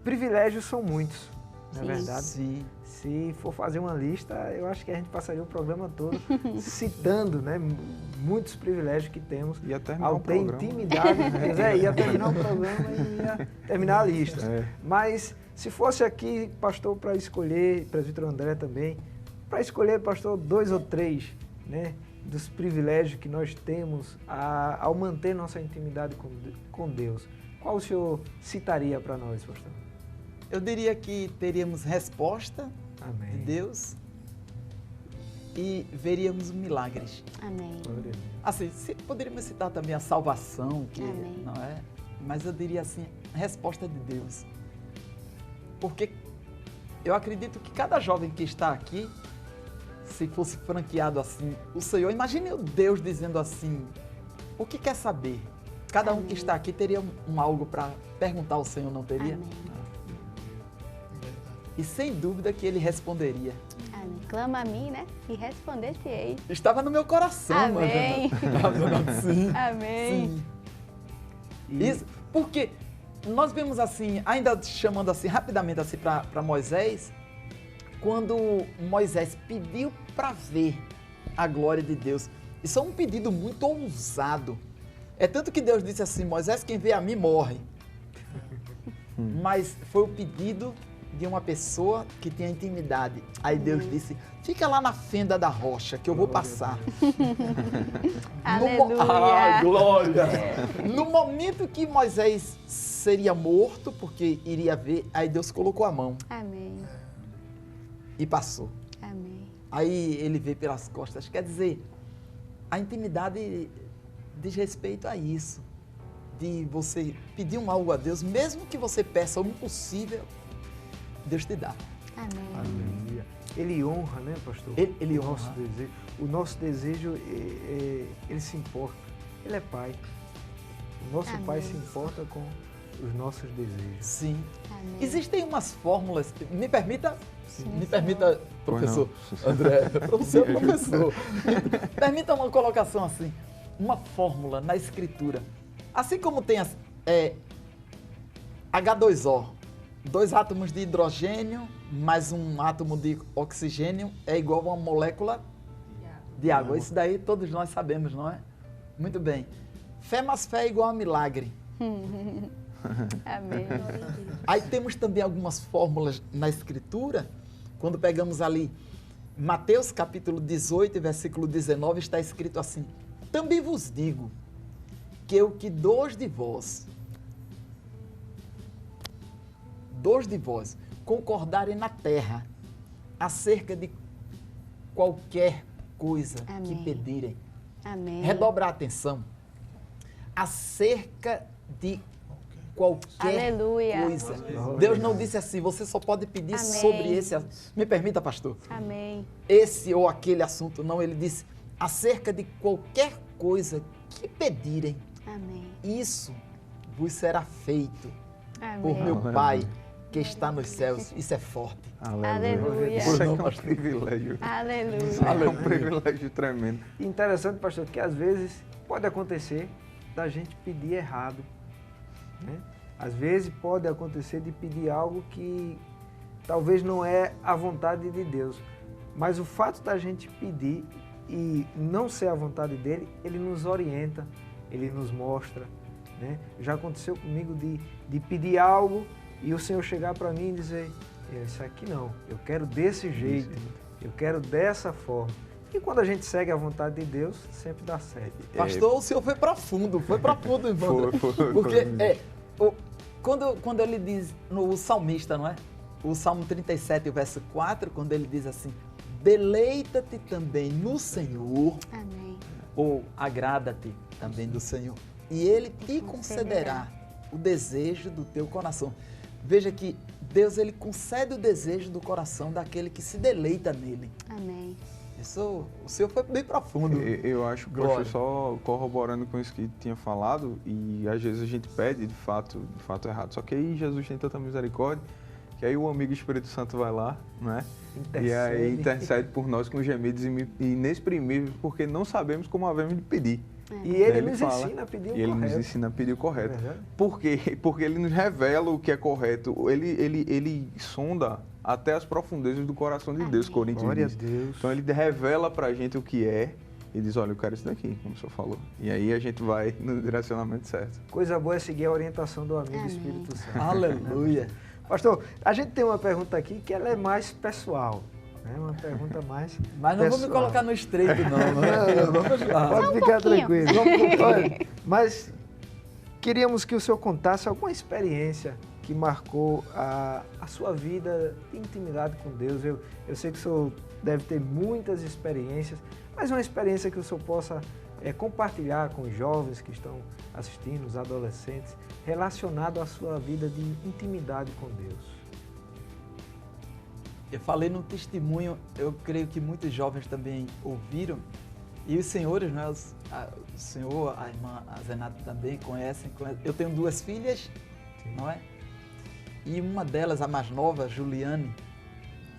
S2: privilégios são muitos, não é verdade?
S3: Sim.
S2: Se for fazer uma lista, eu acho que a gente passaria o programa todo citando, né, muitos privilégios que temos
S5: Ia terminar
S2: ao
S5: o
S2: ter
S5: programa.
S2: intimidade. Ia terminar o programa e ia terminar a lista.
S5: É.
S2: Mas se fosse aqui, pastor, para escolher, presbítero André também, para escolher, pastor, 2 ou 3, né, dos privilégios que nós temos ao manter nossa intimidade com Deus, qual o senhor citaria para nós, pastor?
S3: Eu diria que teríamos resposta
S2: Amém.
S3: de Deus e veríamos milagres.
S4: Amém.
S2: Glória a Deus.
S3: Assim, poderíamos citar também a salvação, que
S4: Amém.
S3: não é? Mas eu diria assim, a resposta de Deus. Porque eu acredito que cada jovem que está aqui, se fosse franqueado assim, o Senhor, imagine o Deus dizendo assim, o que quer saber? Cada um que está aqui teria algo para perguntar ao Senhor, não teria?
S4: Amém.
S3: E sem dúvida que ele responderia.
S4: Amém. Clama a mim, né? E responder-te-ei.
S3: Estava no meu coração,
S4: Amém.
S3: mano. Sim.
S4: Amém.
S3: Sim. Isso, porque nós vemos assim, ainda chamando assim rapidamente assim para Moisés, quando Moisés pediu para ver a glória de Deus. Isso é um pedido muito ousado. É tanto que Deus disse assim, Moisés, quem vê a mim morre. Mas foi o pedido de uma pessoa que tinha intimidade. Aí Deus disse, fica lá na fenda da rocha que eu vou passar.
S4: Aleluia.
S3: Glória! No momento que Moisés seria morto, porque iria ver, aí Deus colocou a mão
S4: Amém.
S3: e passou.
S4: Amém.
S3: Aí ele vê pelas costas. Quer dizer, a intimidade diz respeito a isso. De você pedir algo a Deus, mesmo que você peça o impossível, Deus te dá.
S4: Amém.
S2: Aleluia. Ele honra, né, pastor?
S3: Ele
S2: o nosso
S3: honra.
S2: desejo. O nosso desejo, ele se importa. Ele é pai. O nosso pai se importa com os nossos desejos.
S3: Sim.
S4: Amém.
S3: Existem umas fórmulas, me permita,
S5: Pois
S3: professor
S5: não.
S3: André, você é professor. Permita uma colocação assim, uma fórmula na escritura. Assim como tem as H2O, 2 átomos de hidrogênio mais um átomo de oxigênio é igual a uma molécula de água. Isso daí todos nós sabemos, não é? Muito bem. Fé mais fé é igual a milagre.
S4: Amém.
S3: Aí temos também algumas fórmulas na Escritura. Quando pegamos ali Mateus capítulo 18, versículo 19, está escrito assim: também vos digo que o que dois de vós concordarem na terra acerca de qualquer coisa
S4: Amém.
S3: que pedirem,
S4: Amém.
S3: redobrar a atenção, acerca de qualquer
S4: Aleluia.
S3: coisa. Deus não disse assim, você só pode pedir
S4: Amém.
S3: sobre esse assunto. Me permita, pastor.
S4: Amém.
S3: Esse ou aquele assunto, não. Ele disse acerca de qualquer coisa que pedirem,
S4: Amém.
S3: isso vos será feito
S4: Amém.
S3: por meu Pai que está nos céus. Isso é forte.
S4: Aleluia.
S5: Isso é
S3: Não,
S5: um
S3: pastor.
S5: privilégio.
S4: Aleluia.
S5: É um privilégio tremendo.
S2: E interessante, pastor, que às vezes pode acontecer da gente pedir errado, né? Às vezes pode acontecer de pedir algo que talvez não é a vontade de Deus, mas o fato da gente pedir e não ser a vontade dele, ele nos orienta, ele nos mostra, né? Já aconteceu comigo de pedir algo e o Senhor chegar para mim e dizer, isso aqui não, eu quero desse jeito, eu quero dessa forma. E quando a gente segue a vontade de Deus, sempre dá certo.
S3: Pastor, o senhor foi profundo, Evandro.
S5: Foi.
S3: Porque quando ele diz, no salmista, não é? O Salmo 37, o verso 4, quando ele diz assim, deleita-te também no Senhor,
S4: Amém.
S3: ou agrada-te também do Senhor, e Ele te concederá o desejo do teu coração. Veja que Deus, Ele concede o desejo do coração daquele que se deleita nele.
S4: Amém.
S3: Isso, o Senhor foi bem profundo.
S5: Eu acho que
S3: Glória.
S5: só corroborando com isso que tinha falado, e às vezes a gente pede de fato errado. Só que aí Jesus tem tanta misericórdia, que aí o amigo Espírito Santo vai lá, né? E aí intercede por nós com gemidos inexprimíveis, porque não sabemos como havemos de pedir.
S2: E ele
S5: Ele
S2: nos
S5: fala,
S2: ensina a pedir o
S5: E ele
S2: correto.
S5: nos ensina a pedir o correto.
S2: Verdade.
S5: Por quê? Porque ele nos revela o que é correto. Ele sonda até as profundezas do coração de Deus, Coríntios
S2: Glória a
S5: diz.
S2: Deus.
S5: Então ele revela pra gente o que é e diz, olha, eu quero isso daqui, como o senhor falou. E aí a gente vai no direcionamento certo.
S2: Coisa boa é seguir a orientação do amigo
S4: Amém.
S2: Espírito Santo.
S3: Aleluia.
S2: Pastor, a gente tem uma pergunta aqui que ela é mais pessoal. Né? Uma pergunta mais
S3: Mas não vou me
S2: pessoal.
S3: colocar no estreito, não. Vamos lá.
S2: Pode ficar
S4: pouquinho.
S2: tranquilo. Olha, mas queríamos que o senhor contasse alguma experiência que marcou a sua vida de intimidade com Deus. Eu sei que o senhor deve ter muitas experiências, mas uma experiência que o senhor possa compartilhar com os jovens que estão assistindo, os adolescentes, relacionado à sua vida de intimidade com Deus.
S3: Eu falei no testemunho, eu creio que muitos jovens também ouviram, e os senhores, né, o senhor, a irmã, a Zenata também conhecem. Eu tenho 2 filhas, não é? E uma delas, a mais nova, Juliane,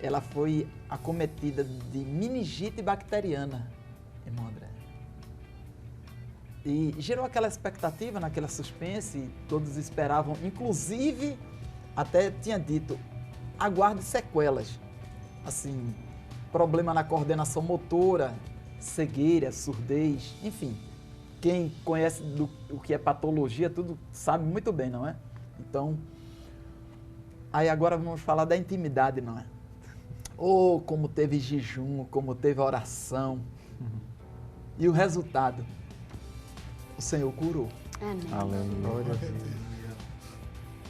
S3: ela foi acometida de meningite bacteriana, irmão André. E gerou aquela expectativa, naquela suspense, todos esperavam, inclusive, até tinha dito, aguarde sequelas, assim, problema na coordenação motora, cegueira, surdez, enfim. Quem conhece o que é patologia, tudo sabe muito bem, não é? Então, aí agora vamos falar da intimidade, não é? Oh, como teve jejum, como teve oração. E o resultado? O Senhor curou.
S4: Amém.
S5: Aleluia.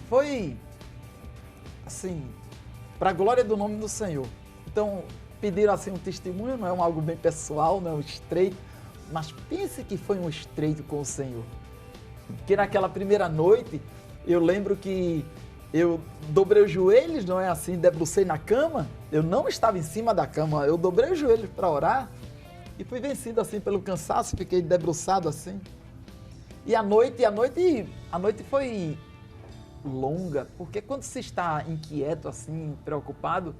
S3: Foi, assim, para a glória do nome do Senhor. Então, pediram assim um testemunho, não é algo bem pessoal, não é um estreito, mas pense que foi um estreito com o Senhor. Que naquela primeira noite, eu lembro que eu dobrei os joelhos, não é assim, debrucei na cama, eu não estava em cima da cama, eu dobrei os joelhos para orar e fui vencido assim pelo cansaço, fiquei debruçado assim. E a noite foi longa, porque quando se está inquieto assim, preocupado,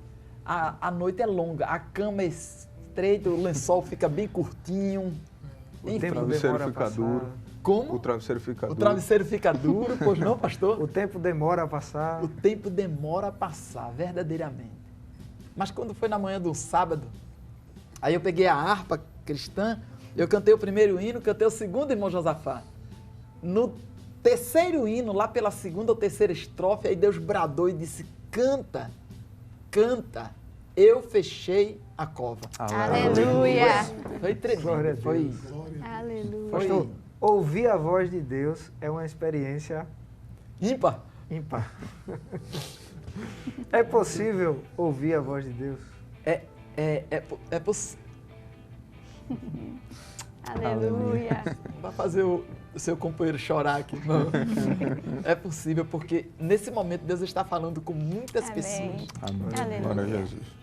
S3: a noite é longa, a cama é estreita, o lençol fica bem curtinho.
S5: O travesseiro fica duro.
S3: Como?
S5: O travesseiro fica duro.
S3: O travesseiro fica duro, pois não, pastor?
S2: O tempo demora a passar.
S3: O tempo demora a passar, verdadeiramente. Mas quando foi na manhã do sábado, aí eu peguei a harpa cristã, eu cantei o primeiro hino, cantei o segundo, irmão Josafá. No terceiro hino, lá pela segunda ou terceira estrofe, aí Deus bradou e disse, canta, canta. Eu fechei a cova.
S4: Aleluia.
S3: Foi tremendo. Foi.
S4: Aleluia.
S2: Pastor, ouvir a voz de Deus é uma experiência
S3: ímpar.
S2: ímpar. É possível ouvir a voz de Deus?
S3: É possível.
S4: Aleluia.
S3: Vai fazer o seu companheiro chorar aqui. Não. É possível, porque nesse momento Deus está falando com muitas
S4: Amém.
S3: pessoas.
S5: Amém.
S4: Aleluia.
S5: Glória a Jesus.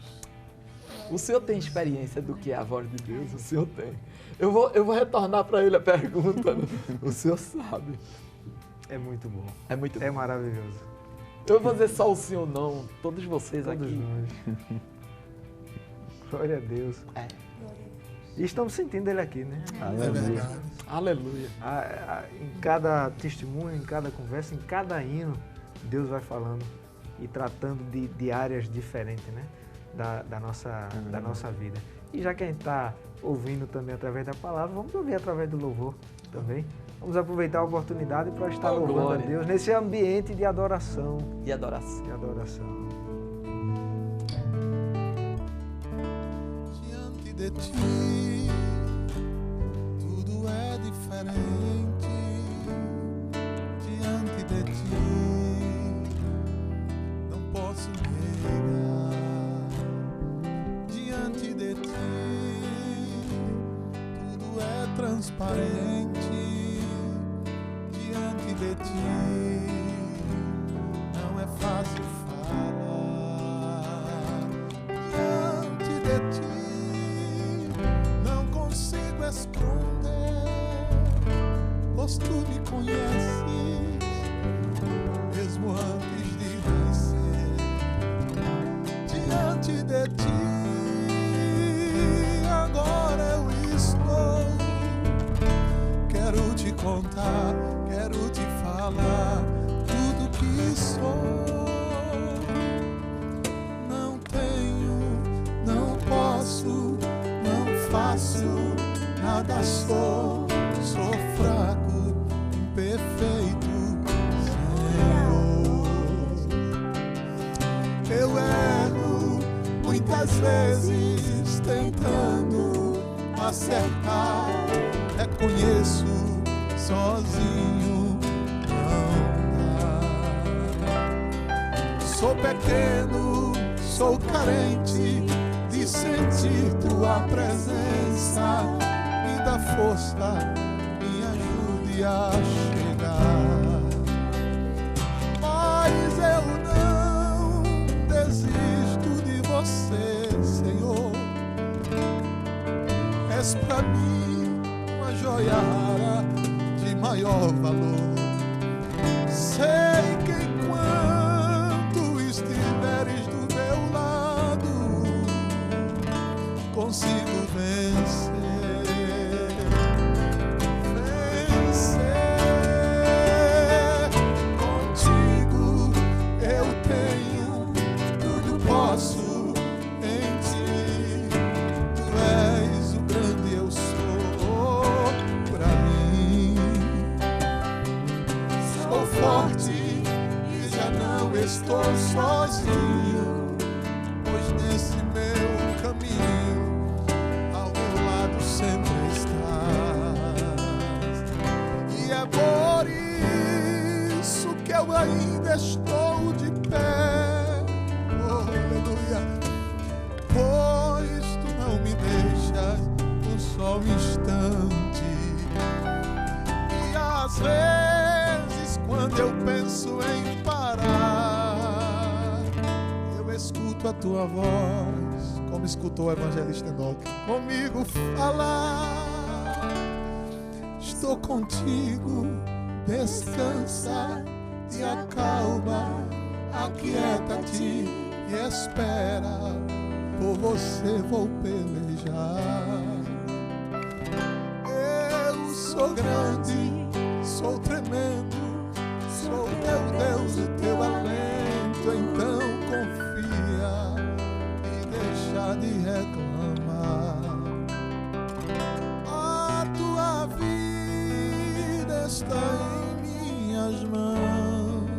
S3: O senhor tem experiência do que é a voz de Deus? O senhor tem. Eu vou retornar para ele a pergunta. O senhor sabe.
S2: É muito bom.
S3: É muito
S2: É
S3: bom.
S2: maravilhoso.
S3: Eu vou dizer só o sim ou não. Todos vocês
S2: Todos
S3: aqui.
S2: nós. Glória a Deus.
S3: É.
S2: E estamos sentindo ele aqui, né?
S6: É verdade.
S3: Aleluia.
S2: Em cada testemunho, em cada conversa, em cada hino, Deus vai falando e tratando de áreas diferentes, né? Da nossa vida. E já que a gente está ouvindo também através da palavra, vamos ouvir através do louvor também. Vamos aproveitar a oportunidade para estar
S3: Oh,
S2: louvando
S3: glória.
S2: a Deus nesse ambiente de adoração.
S3: E adoração.
S2: De adoração.
S1: Diante de ti, tudo é diferente. Diante de ti, não posso negar. Diante de ti, tudo é transparente. Diante de ti, não é fácil falar. Diante de ti, não consigo esconder, pois tu me conheces, mesmo antes de nascer. Diante de ti, agora eu estou. Quero te contar, quero te falar tudo que sou. Não tenho, não posso, não faço, nada sou fraco, imperfeito, Senhor. Eu erro muitas vezes tentando acertar, reconheço sozinho não dá. Sou pequeno, sou carente de sentir tua presença. Me dá força, me ajude a chegar. Mas eu não desisto de você, Senhor. És pra mim uma joia rara de maior valor. Sei que enquanto estiveres do meu lado, consigo vencer. Contigo eu tenho, tudo posso em ti. Tu és o grande eu
S6: tua voz, como escutou o evangelista Enoque, comigo falar. Estou contigo, descansa, te acalma, aquieta-te e espera, por você vou pelejar. Eu sou grande, sou tremendo, sou teu Deus, o teu alento, então confia e deixa de reclamar. A tua vida está em minhas mãos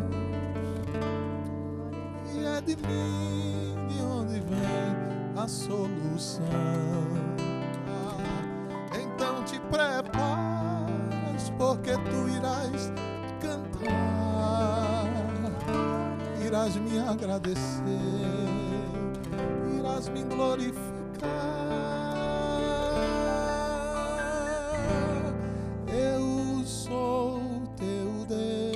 S6: e é de mim de onde vem a solução. Então te preparas, porque tu irás cantar, irás me agradecer, irás me glorificar. Eu sou teu Deus,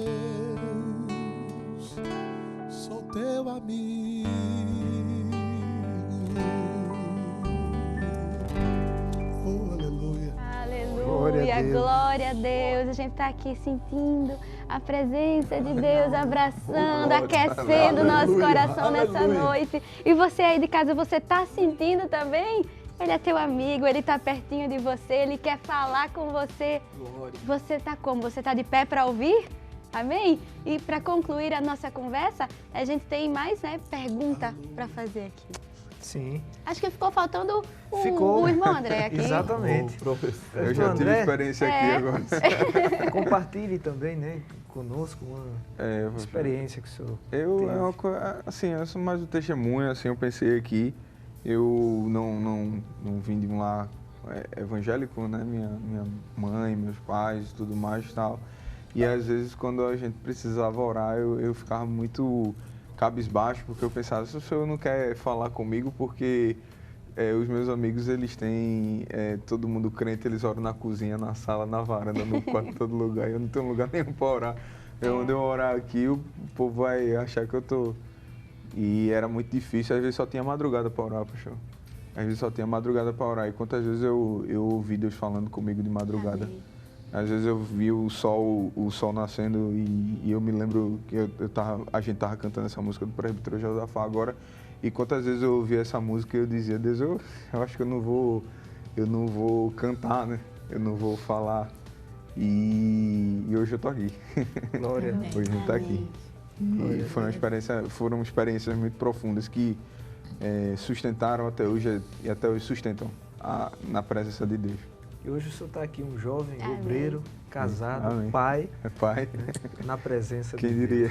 S6: sou teu amigo. Oh, aleluia.
S4: Aleluia, glória a Deus. A gente está aqui sentindo a presença de Deus, abraçando, aquecendo o nosso coração nessa noite. E você aí de casa, você está sentindo também? Ele é teu amigo, ele está pertinho de você, ele quer falar com você. Glória. Você está como? Você está de pé para ouvir? Amém? E para concluir a nossa conversa, a gente tem mais pergunta para fazer aqui.
S2: Sim.
S4: Acho que ficou faltando o irmão André aqui.
S2: Exatamente.
S5: Eu já tive experiência aqui agora.
S2: Compartilhe também, né, conosco uma experiência que o senhor teve.
S5: Assim, eu sou mais um testemunho, assim, eu pensei aqui, eu não vim de um lar evangélico, né, minha mãe, meus pais, tudo mais e tal, e às vezes quando a gente precisava orar, eu ficava muito cabisbaixo, porque eu pensava, se o senhor não quer falar comigo, porque os meus amigos, eles têm, todo mundo crente, eles oram na cozinha, na sala, na varanda, no quarto, em todo lugar, eu não tenho lugar nenhum para orar. Onde eu orar aqui, o povo vai achar que eu tô... E era muito difícil, às vezes só tinha madrugada para orar, pastor. Às vezes só tinha madrugada para orar, e quantas vezes eu ouvi Deus falando comigo de madrugada. Amém. Às vezes eu vi o sol nascendo e eu me lembro que a gente estava cantando essa música do presbítero Josafá agora, e quantas vezes eu ouvi essa música e eu dizia, Deus, eu acho que eu não vou cantar, né? Eu não vou falar. E hoje eu tô aqui.
S2: Glória.
S5: Hoje a gente tá aqui. E foram experiências muito profundas que sustentaram até hoje e até hoje sustentam na presença de Deus.
S2: E hoje o senhor está aqui, um jovem obreiro, casado,
S5: Amém.
S2: pai,
S5: pai.
S2: Na presença
S5: Quem
S2: de Deus.
S5: diria?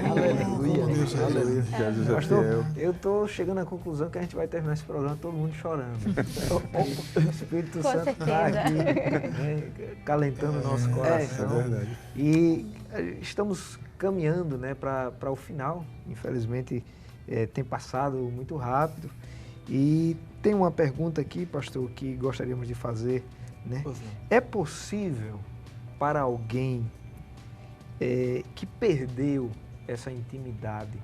S2: Aleluia.
S5: Aleluia. Jesus é
S2: Pastor,
S5: fiel.
S2: eu estou chegando à conclusão que a gente vai terminar esse programa todo mundo chorando. O Espírito Santo está aqui, né, calentando o nosso coração.
S5: É verdade.
S2: E estamos caminhando, né, para o final. Infelizmente, tem passado muito rápido. E tem uma pergunta aqui, pastor, que gostaríamos de fazer. Né? É possível para alguém que perdeu essa intimidade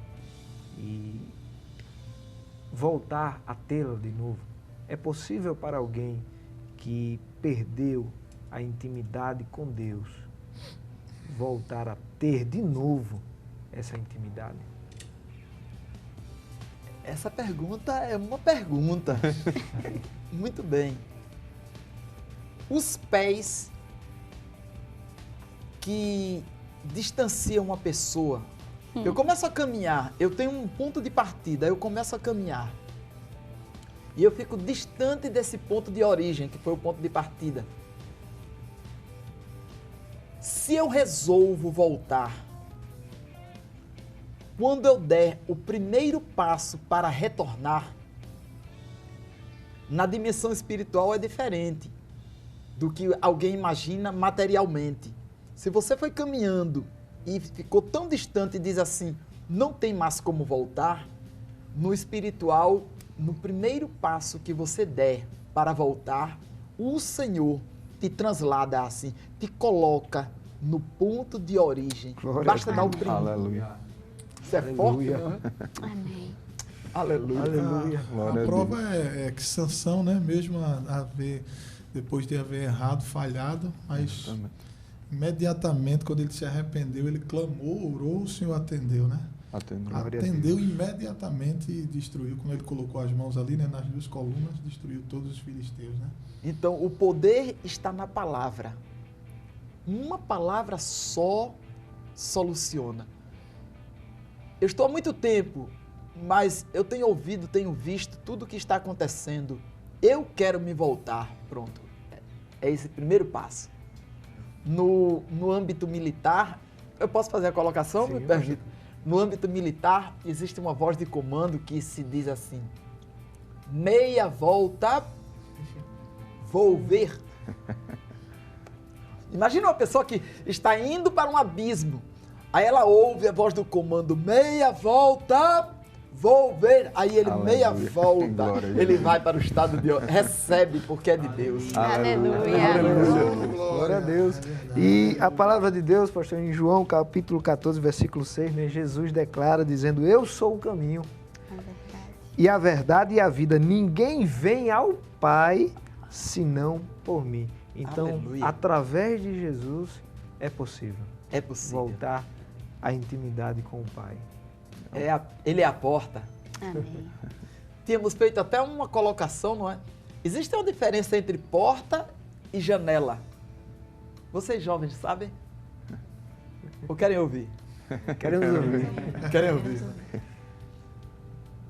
S2: e voltar a tê-la de novo? É possível para alguém que perdeu a intimidade com Deus voltar a ter de novo essa intimidade?
S3: Essa pergunta é uma pergunta. Muito bem. Os pés que distanciam uma pessoa. Eu começo a caminhar, eu tenho um ponto de partida, eu começo a caminhar. E eu fico distante desse ponto de origem, que foi o ponto de partida. Se eu resolvo voltar, quando eu der o primeiro passo para retornar, na dimensão espiritual é diferente do que alguém imagina materialmente. Se você foi caminhando e ficou tão distante e diz assim, não tem mais como voltar, no espiritual, no primeiro passo que você der para voltar, o Senhor te translada assim, te coloca no ponto de origem.
S2: Glória
S3: Basta dar o primeiro.
S5: Aleluia.
S3: Isso é forte, né?
S4: Amém.
S3: Aleluia.
S2: Aleluia.
S6: A prova é que Sansão, né, mesmo depois de haver errado, falhado, mas imediatamente, quando ele se arrependeu, ele clamou, orou, o Senhor atendeu, né? Atendeu imediatamente e destruiu, quando ele colocou as mãos ali, né, nas 2 colunas, destruiu todos os filisteus, né?
S3: Então, o poder está na palavra. Uma palavra só soluciona. Eu estou há muito tempo, mas eu tenho ouvido, tenho visto tudo o que está acontecendo. Eu quero me voltar. Pronto. É esse primeiro passo. No âmbito militar, eu posso fazer a colocação?
S2: Sim,
S3: no âmbito militar, existe uma voz de comando que se diz assim: meia volta, vou ver. Imagina uma pessoa que está indo para um abismo, aí ela ouve a voz do comando: meia volta, vou ver. Aí ele, meia volta, ele vai para o estado de recebe, porque é de Deus.
S4: Aleluia.
S2: Glória a Deus. E a palavra de Deus, pastor, em João capítulo 14, versículo 6, né, Jesus declara dizendo: eu sou o caminho e a verdade e a vida. Ninguém vem ao Pai senão por mim. Então,
S3: Aleluia.
S2: Através de Jesus é possível.
S3: É possível.
S2: Voltar à intimidade com o Pai.
S3: Ele é a porta.
S4: Amém.
S3: Tínhamos feito até uma colocação, não é? Existe uma diferença entre porta e janela. Vocês jovens sabem? Ou querem ouvir?
S2: Queremos ouvir.
S3: Querem ouvir?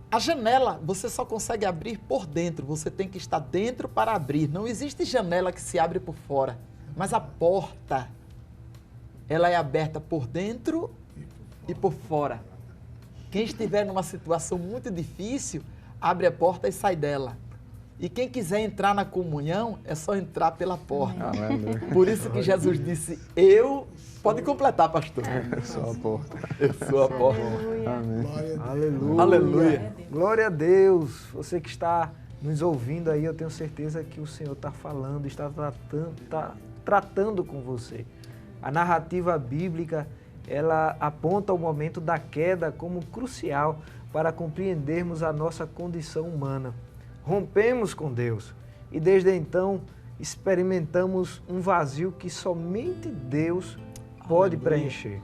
S3: A janela você só consegue abrir por dentro. Você tem que estar dentro para abrir. Não existe janela que se abre por fora. Mas a porta, ela é aberta por dentro e por fora. Quem estiver numa situação muito difícil, abre a porta e sai dela. E quem quiser entrar na comunhão, é só entrar pela porta. Por isso que Jesus disse: pode completar, pastor.
S5: Eu sou a porta.
S3: Eu sou a porta.
S5: Amém.
S2: Aleluia.
S3: Aleluia.
S2: Glória a Deus. Você que está nos ouvindo aí, eu tenho certeza que o Senhor está falando, está tratando com você. A narrativa bíblica, ela aponta o momento da queda como crucial para compreendermos a nossa condição humana. Rompemos com Deus e desde então experimentamos um vazio que somente Deus pode preencher.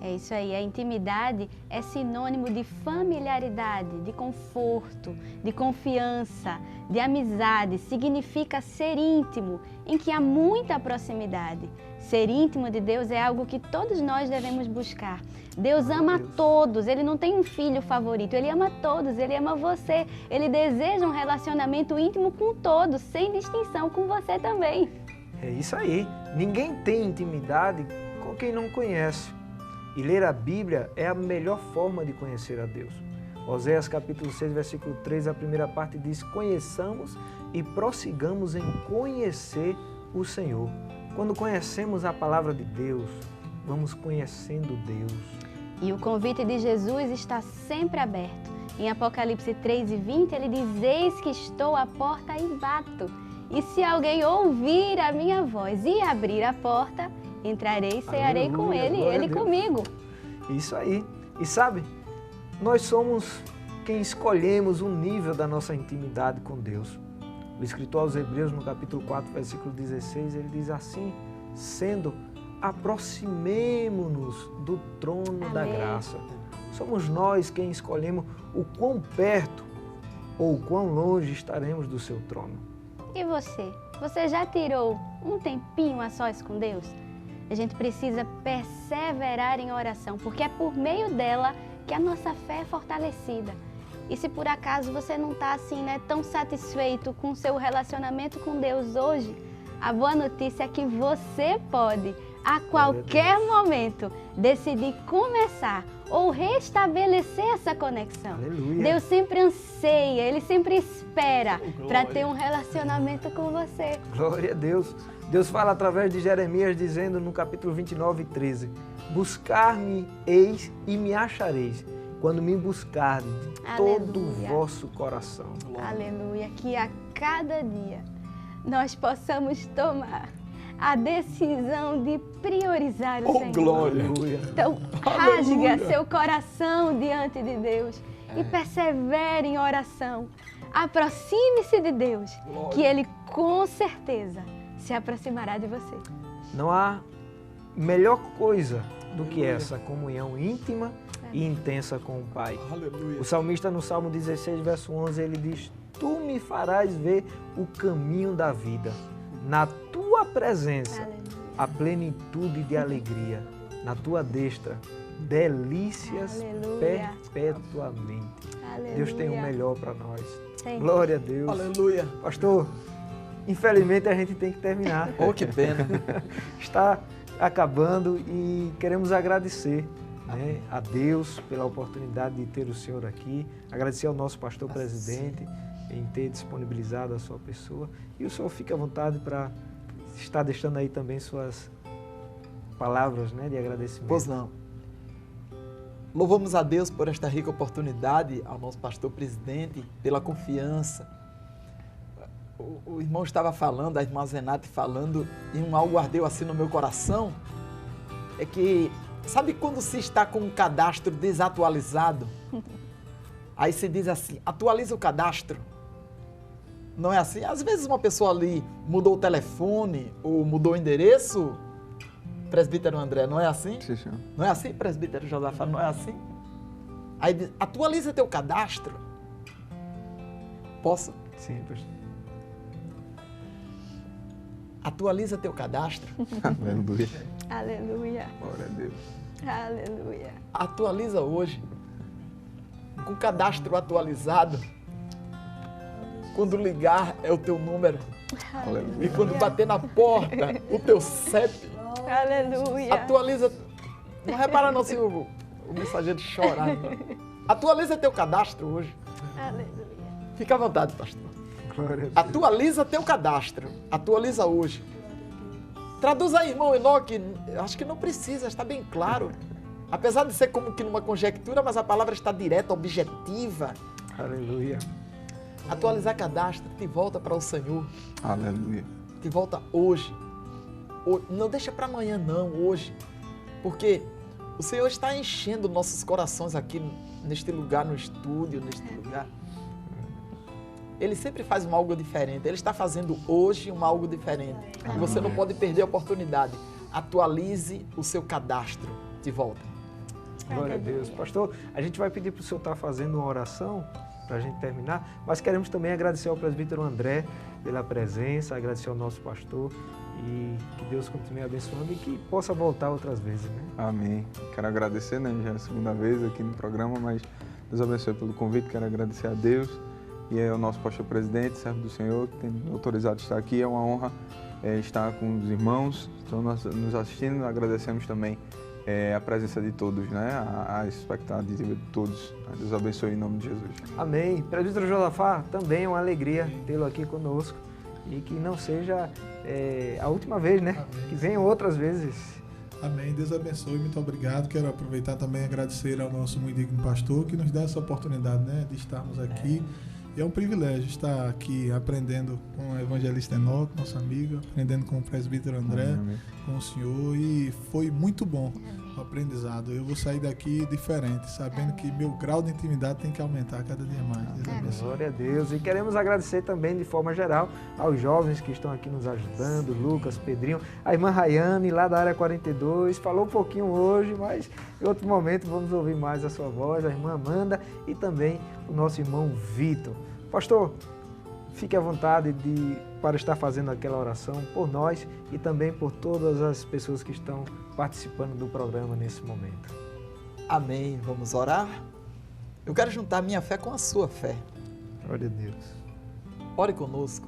S4: É isso aí, a intimidade é sinônimo de familiaridade, de conforto, de confiança, de amizade. Significa ser íntimo, em que há muita proximidade. Ser íntimo de Deus é algo que todos nós devemos buscar. Deus ama todos, Ele não tem um filho favorito, Ele ama todos, Ele ama você. Ele deseja um relacionamento íntimo com todos, sem distinção, com você também.
S2: É isso aí, ninguém tem intimidade com quem não conhece. E ler a Bíblia é a melhor forma de conhecer a Deus. Oséias capítulo 6, versículo 3, a primeira parte diz: conheçamos e prossigamos em conhecer o Senhor. Quando conhecemos a palavra de Deus, vamos conhecendo Deus.
S4: E o convite de Jesus está sempre aberto. Em Apocalipse 3:20, ele diz: eis que estou à porta e bato. E se alguém ouvir a minha voz e abrir a porta, entrarei e cearei com ele, e ele comigo.
S2: Isso aí. E sabe, nós somos quem escolhemos o nível da nossa intimidade com Deus. O escritor aos Hebreus, no capítulo 4, versículo 16, ele diz assim: sendo, aproximemo-nos do trono da graça. Somos nós quem escolhemos o quão perto ou quão longe estaremos do seu trono.
S4: E você? Você já tirou um tempinho a sós com Deus? A gente precisa perseverar em oração, porque é por meio dela que a nossa fé é fortalecida. E se por acaso você não está assim, tão satisfeito com o seu relacionamento com Deus hoje, a boa notícia é que você pode, a qualquer momento, decidir começar ou restabelecer essa conexão.
S2: Aleluia.
S4: Deus sempre anseia, Ele sempre espera para ter um relacionamento com você.
S2: Glória a Deus. Deus fala através de Jeremias, dizendo no capítulo 29, 13: buscar-me-eis e me achareis, quando me buscardes de todo o vosso coração.
S4: Aleluia. Que a cada dia nós possamos tomar a decisão de priorizar o Senhor.
S3: Glória!
S4: Então, rasga seu coração diante de Deus e persevere em oração. Aproxime-se de Deus, que Ele com certeza se aproximará de você.
S2: Não há melhor coisa do que essa comunhão íntima e intensa com o Pai.
S3: Aleluia.
S2: O salmista no Salmo 16, verso 11, ele diz: Tu me farás ver o caminho da vida. Na tua presença, a plenitude de alegria. Na tua destra, delícias perpetuamente.
S4: Aleluia.
S2: Deus tem o melhor para nós.
S4: Sim.
S2: Glória a Deus.
S3: Aleluia.
S2: Pastor, infelizmente a gente tem que terminar.
S3: Oh, que pena.
S2: Está acabando e queremos agradecer, né, a Deus pela oportunidade de ter o senhor aqui, agradecer ao nosso pastor presidente em ter disponibilizado a sua pessoa, e o senhor fica à vontade para estar deixando aí também suas palavras, né, de agradecimento.
S3: Pois não. Louvamos a Deus por esta rica oportunidade, ao nosso pastor presidente, pela confiança. O irmão estava falando, a irmã Zenate falando, e algo ardeu assim no meu coração, é que, sabe quando se está com um cadastro desatualizado? Aí se diz assim, atualiza o cadastro. Não é assim? Às vezes uma pessoa ali mudou o telefone ou mudou o endereço, presbítero André, não é assim?
S5: Sim, senhor.
S3: Não é assim, presbítero Josafá? Não é assim? Aí diz, atualiza teu cadastro. Posso?
S2: Sim, pastor.
S3: Atualiza teu cadastro.
S5: Aleluia.
S4: Aleluia.
S5: Glória a Deus.
S4: Aleluia.
S3: Atualiza hoje. Com o cadastro atualizado. Quando ligar é o teu número.
S5: Aleluia.
S3: E quando bater na porta, o teu CEP.
S4: Aleluia.
S3: Atualiza. Não repara não se o mensageiro chorar. Não. Atualiza teu cadastro hoje.
S4: Aleluia.
S3: Fica à vontade, pastor.
S2: Glória a Deus.
S3: Atualiza teu cadastro. Atualiza hoje. Traduz aí, irmão Enoque. Acho que não precisa, está bem claro. Apesar de ser como que numa conjectura, mas a palavra está direta, objetiva.
S2: Aleluia.
S3: Atualizar cadastro, te volta para o Senhor.
S5: Aleluia.
S3: Te volta hoje. Não deixa para amanhã não, hoje. Porque o Senhor está enchendo nossos corações aqui neste lugar, no estúdio, neste lugar. Ele sempre faz algo diferente. Ele está fazendo hoje algo diferente. E você não pode perder a oportunidade. Atualize o seu cadastro. De volta.
S2: Glória a Deus. Pastor, a gente vai pedir para o senhor estar fazendo uma oração para a gente terminar, mas queremos também agradecer ao presbítero André pela presença, agradecer ao nosso pastor e que Deus continue abençoando e que possa voltar outras vezes, né?
S5: Amém. Quero agradecer, né? Já é a segunda vez aqui no programa, mas Deus abençoe pelo convite. Quero agradecer a Deus e ao nosso pastor presidente, servo do Senhor, que tem me autorizado a estar aqui. É uma honra estar com os irmãos que estão nos assistindo. Agradecemos também a presença de todos, né? A expectativa de todos. Deus abençoe em nome de Jesus.
S2: Amém. Presbítero Josafá, também é uma alegria tê-lo aqui conosco e que não seja a última vez, né?
S6: Amém.
S2: Que venham outras vezes.
S6: Amém. Deus abençoe. Muito obrigado. Quero aproveitar também e agradecer ao nosso muito digno pastor que nos dá essa oportunidade, né, de estarmos aqui. E é um privilégio estar aqui aprendendo com o evangelista Enoque, nosso amigo, aprendendo com o presbítero André,
S5: Amém.
S6: com o senhor, e foi muito bom o aprendizado. Eu vou sair daqui diferente, sabendo que meu grau de intimidade tem que aumentar cada dia mais. Deus abençoe.
S2: Glória a Deus. E queremos agradecer também, de forma geral, aos jovens que estão aqui nos ajudando, Lucas, Pedrinho, a irmã Rayane, lá da área 42, falou um pouquinho hoje, mas em outro momento vamos ouvir mais a sua voz, a irmã Amanda e também o nosso irmão Vitor. Pastor, fique à vontade para estar fazendo aquela oração por nós e também por todas as pessoas que estão participando do programa nesse momento.
S3: Amém. Vamos orar? Eu quero juntar minha fé com a sua fé.
S2: Glória a Deus.
S3: Ore conosco.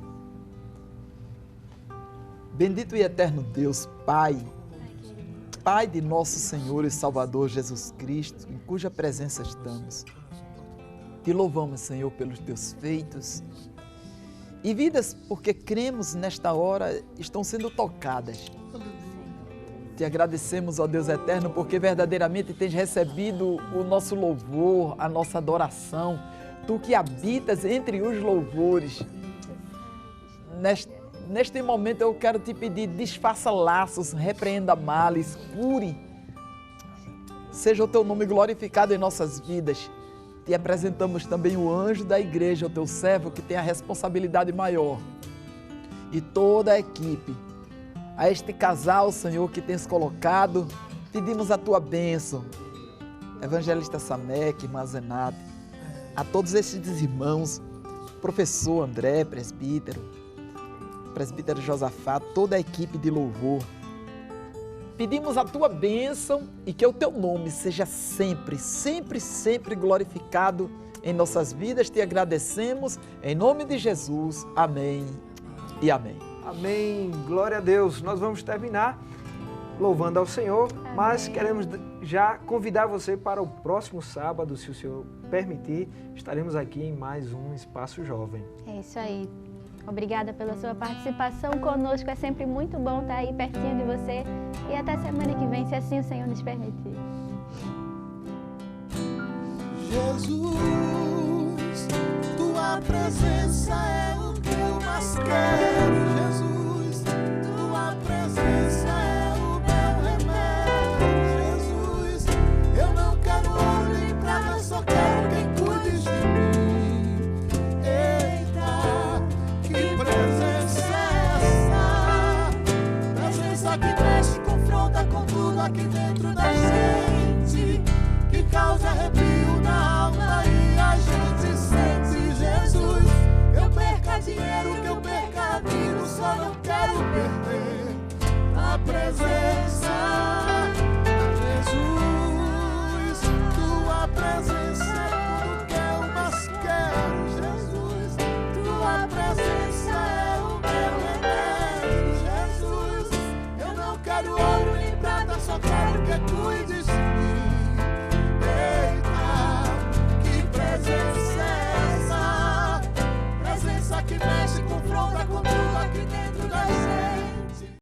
S3: Bendito e eterno Deus, Pai, Pai de nosso Senhor e Salvador Jesus Cristo, em cuja presença estamos. Te louvamos, Senhor, pelos teus feitos. E vidas, porque cremos nesta hora, estão sendo tocadas. Te agradecemos, ó Deus eterno, porque verdadeiramente tens recebido o nosso louvor, a nossa adoração. Tu que habitas entre os louvores. Neste momento eu quero te pedir, desfaça laços, repreenda males, cure. Seja o teu nome glorificado em nossas vidas. Te apresentamos também o anjo da igreja, o teu servo, que tem a responsabilidade maior. E toda a equipe. A este casal, Senhor, que tens colocado, pedimos a tua bênção. Evangelista Samek, irmã Zenate, a todos esses irmãos, professor André, presbítero Josafá, toda a equipe de louvor. Pedimos a tua bênção e que o teu nome seja sempre, sempre, sempre glorificado em nossas vidas. Te agradecemos em nome de Jesus. Amém e amém.
S2: Amém. Glória a Deus. Nós vamos terminar louvando ao Senhor, amém. Mas queremos já convidar você para o próximo sábado, se o Senhor permitir, estaremos aqui em mais um Espaço Jovem.
S4: É isso aí. Obrigada pela sua participação conosco, é sempre muito bom estar aí pertinho de você e até semana que vem, se assim o Senhor nos permitir.
S1: Jesus, tua presença é o que eu mais quero. Jesus, tua presença é o meu remédio. Jesus, eu não quero ouro nem prata, só quero quem cuide de mim. Eita, que presença é essa? Presença que mexe, confronta com tudo aqui dentro da gente, que causa arrepio na alma e a gente sente. Jesus, eu perca dinheiro, que eu perca amigos, só não quero perder a presença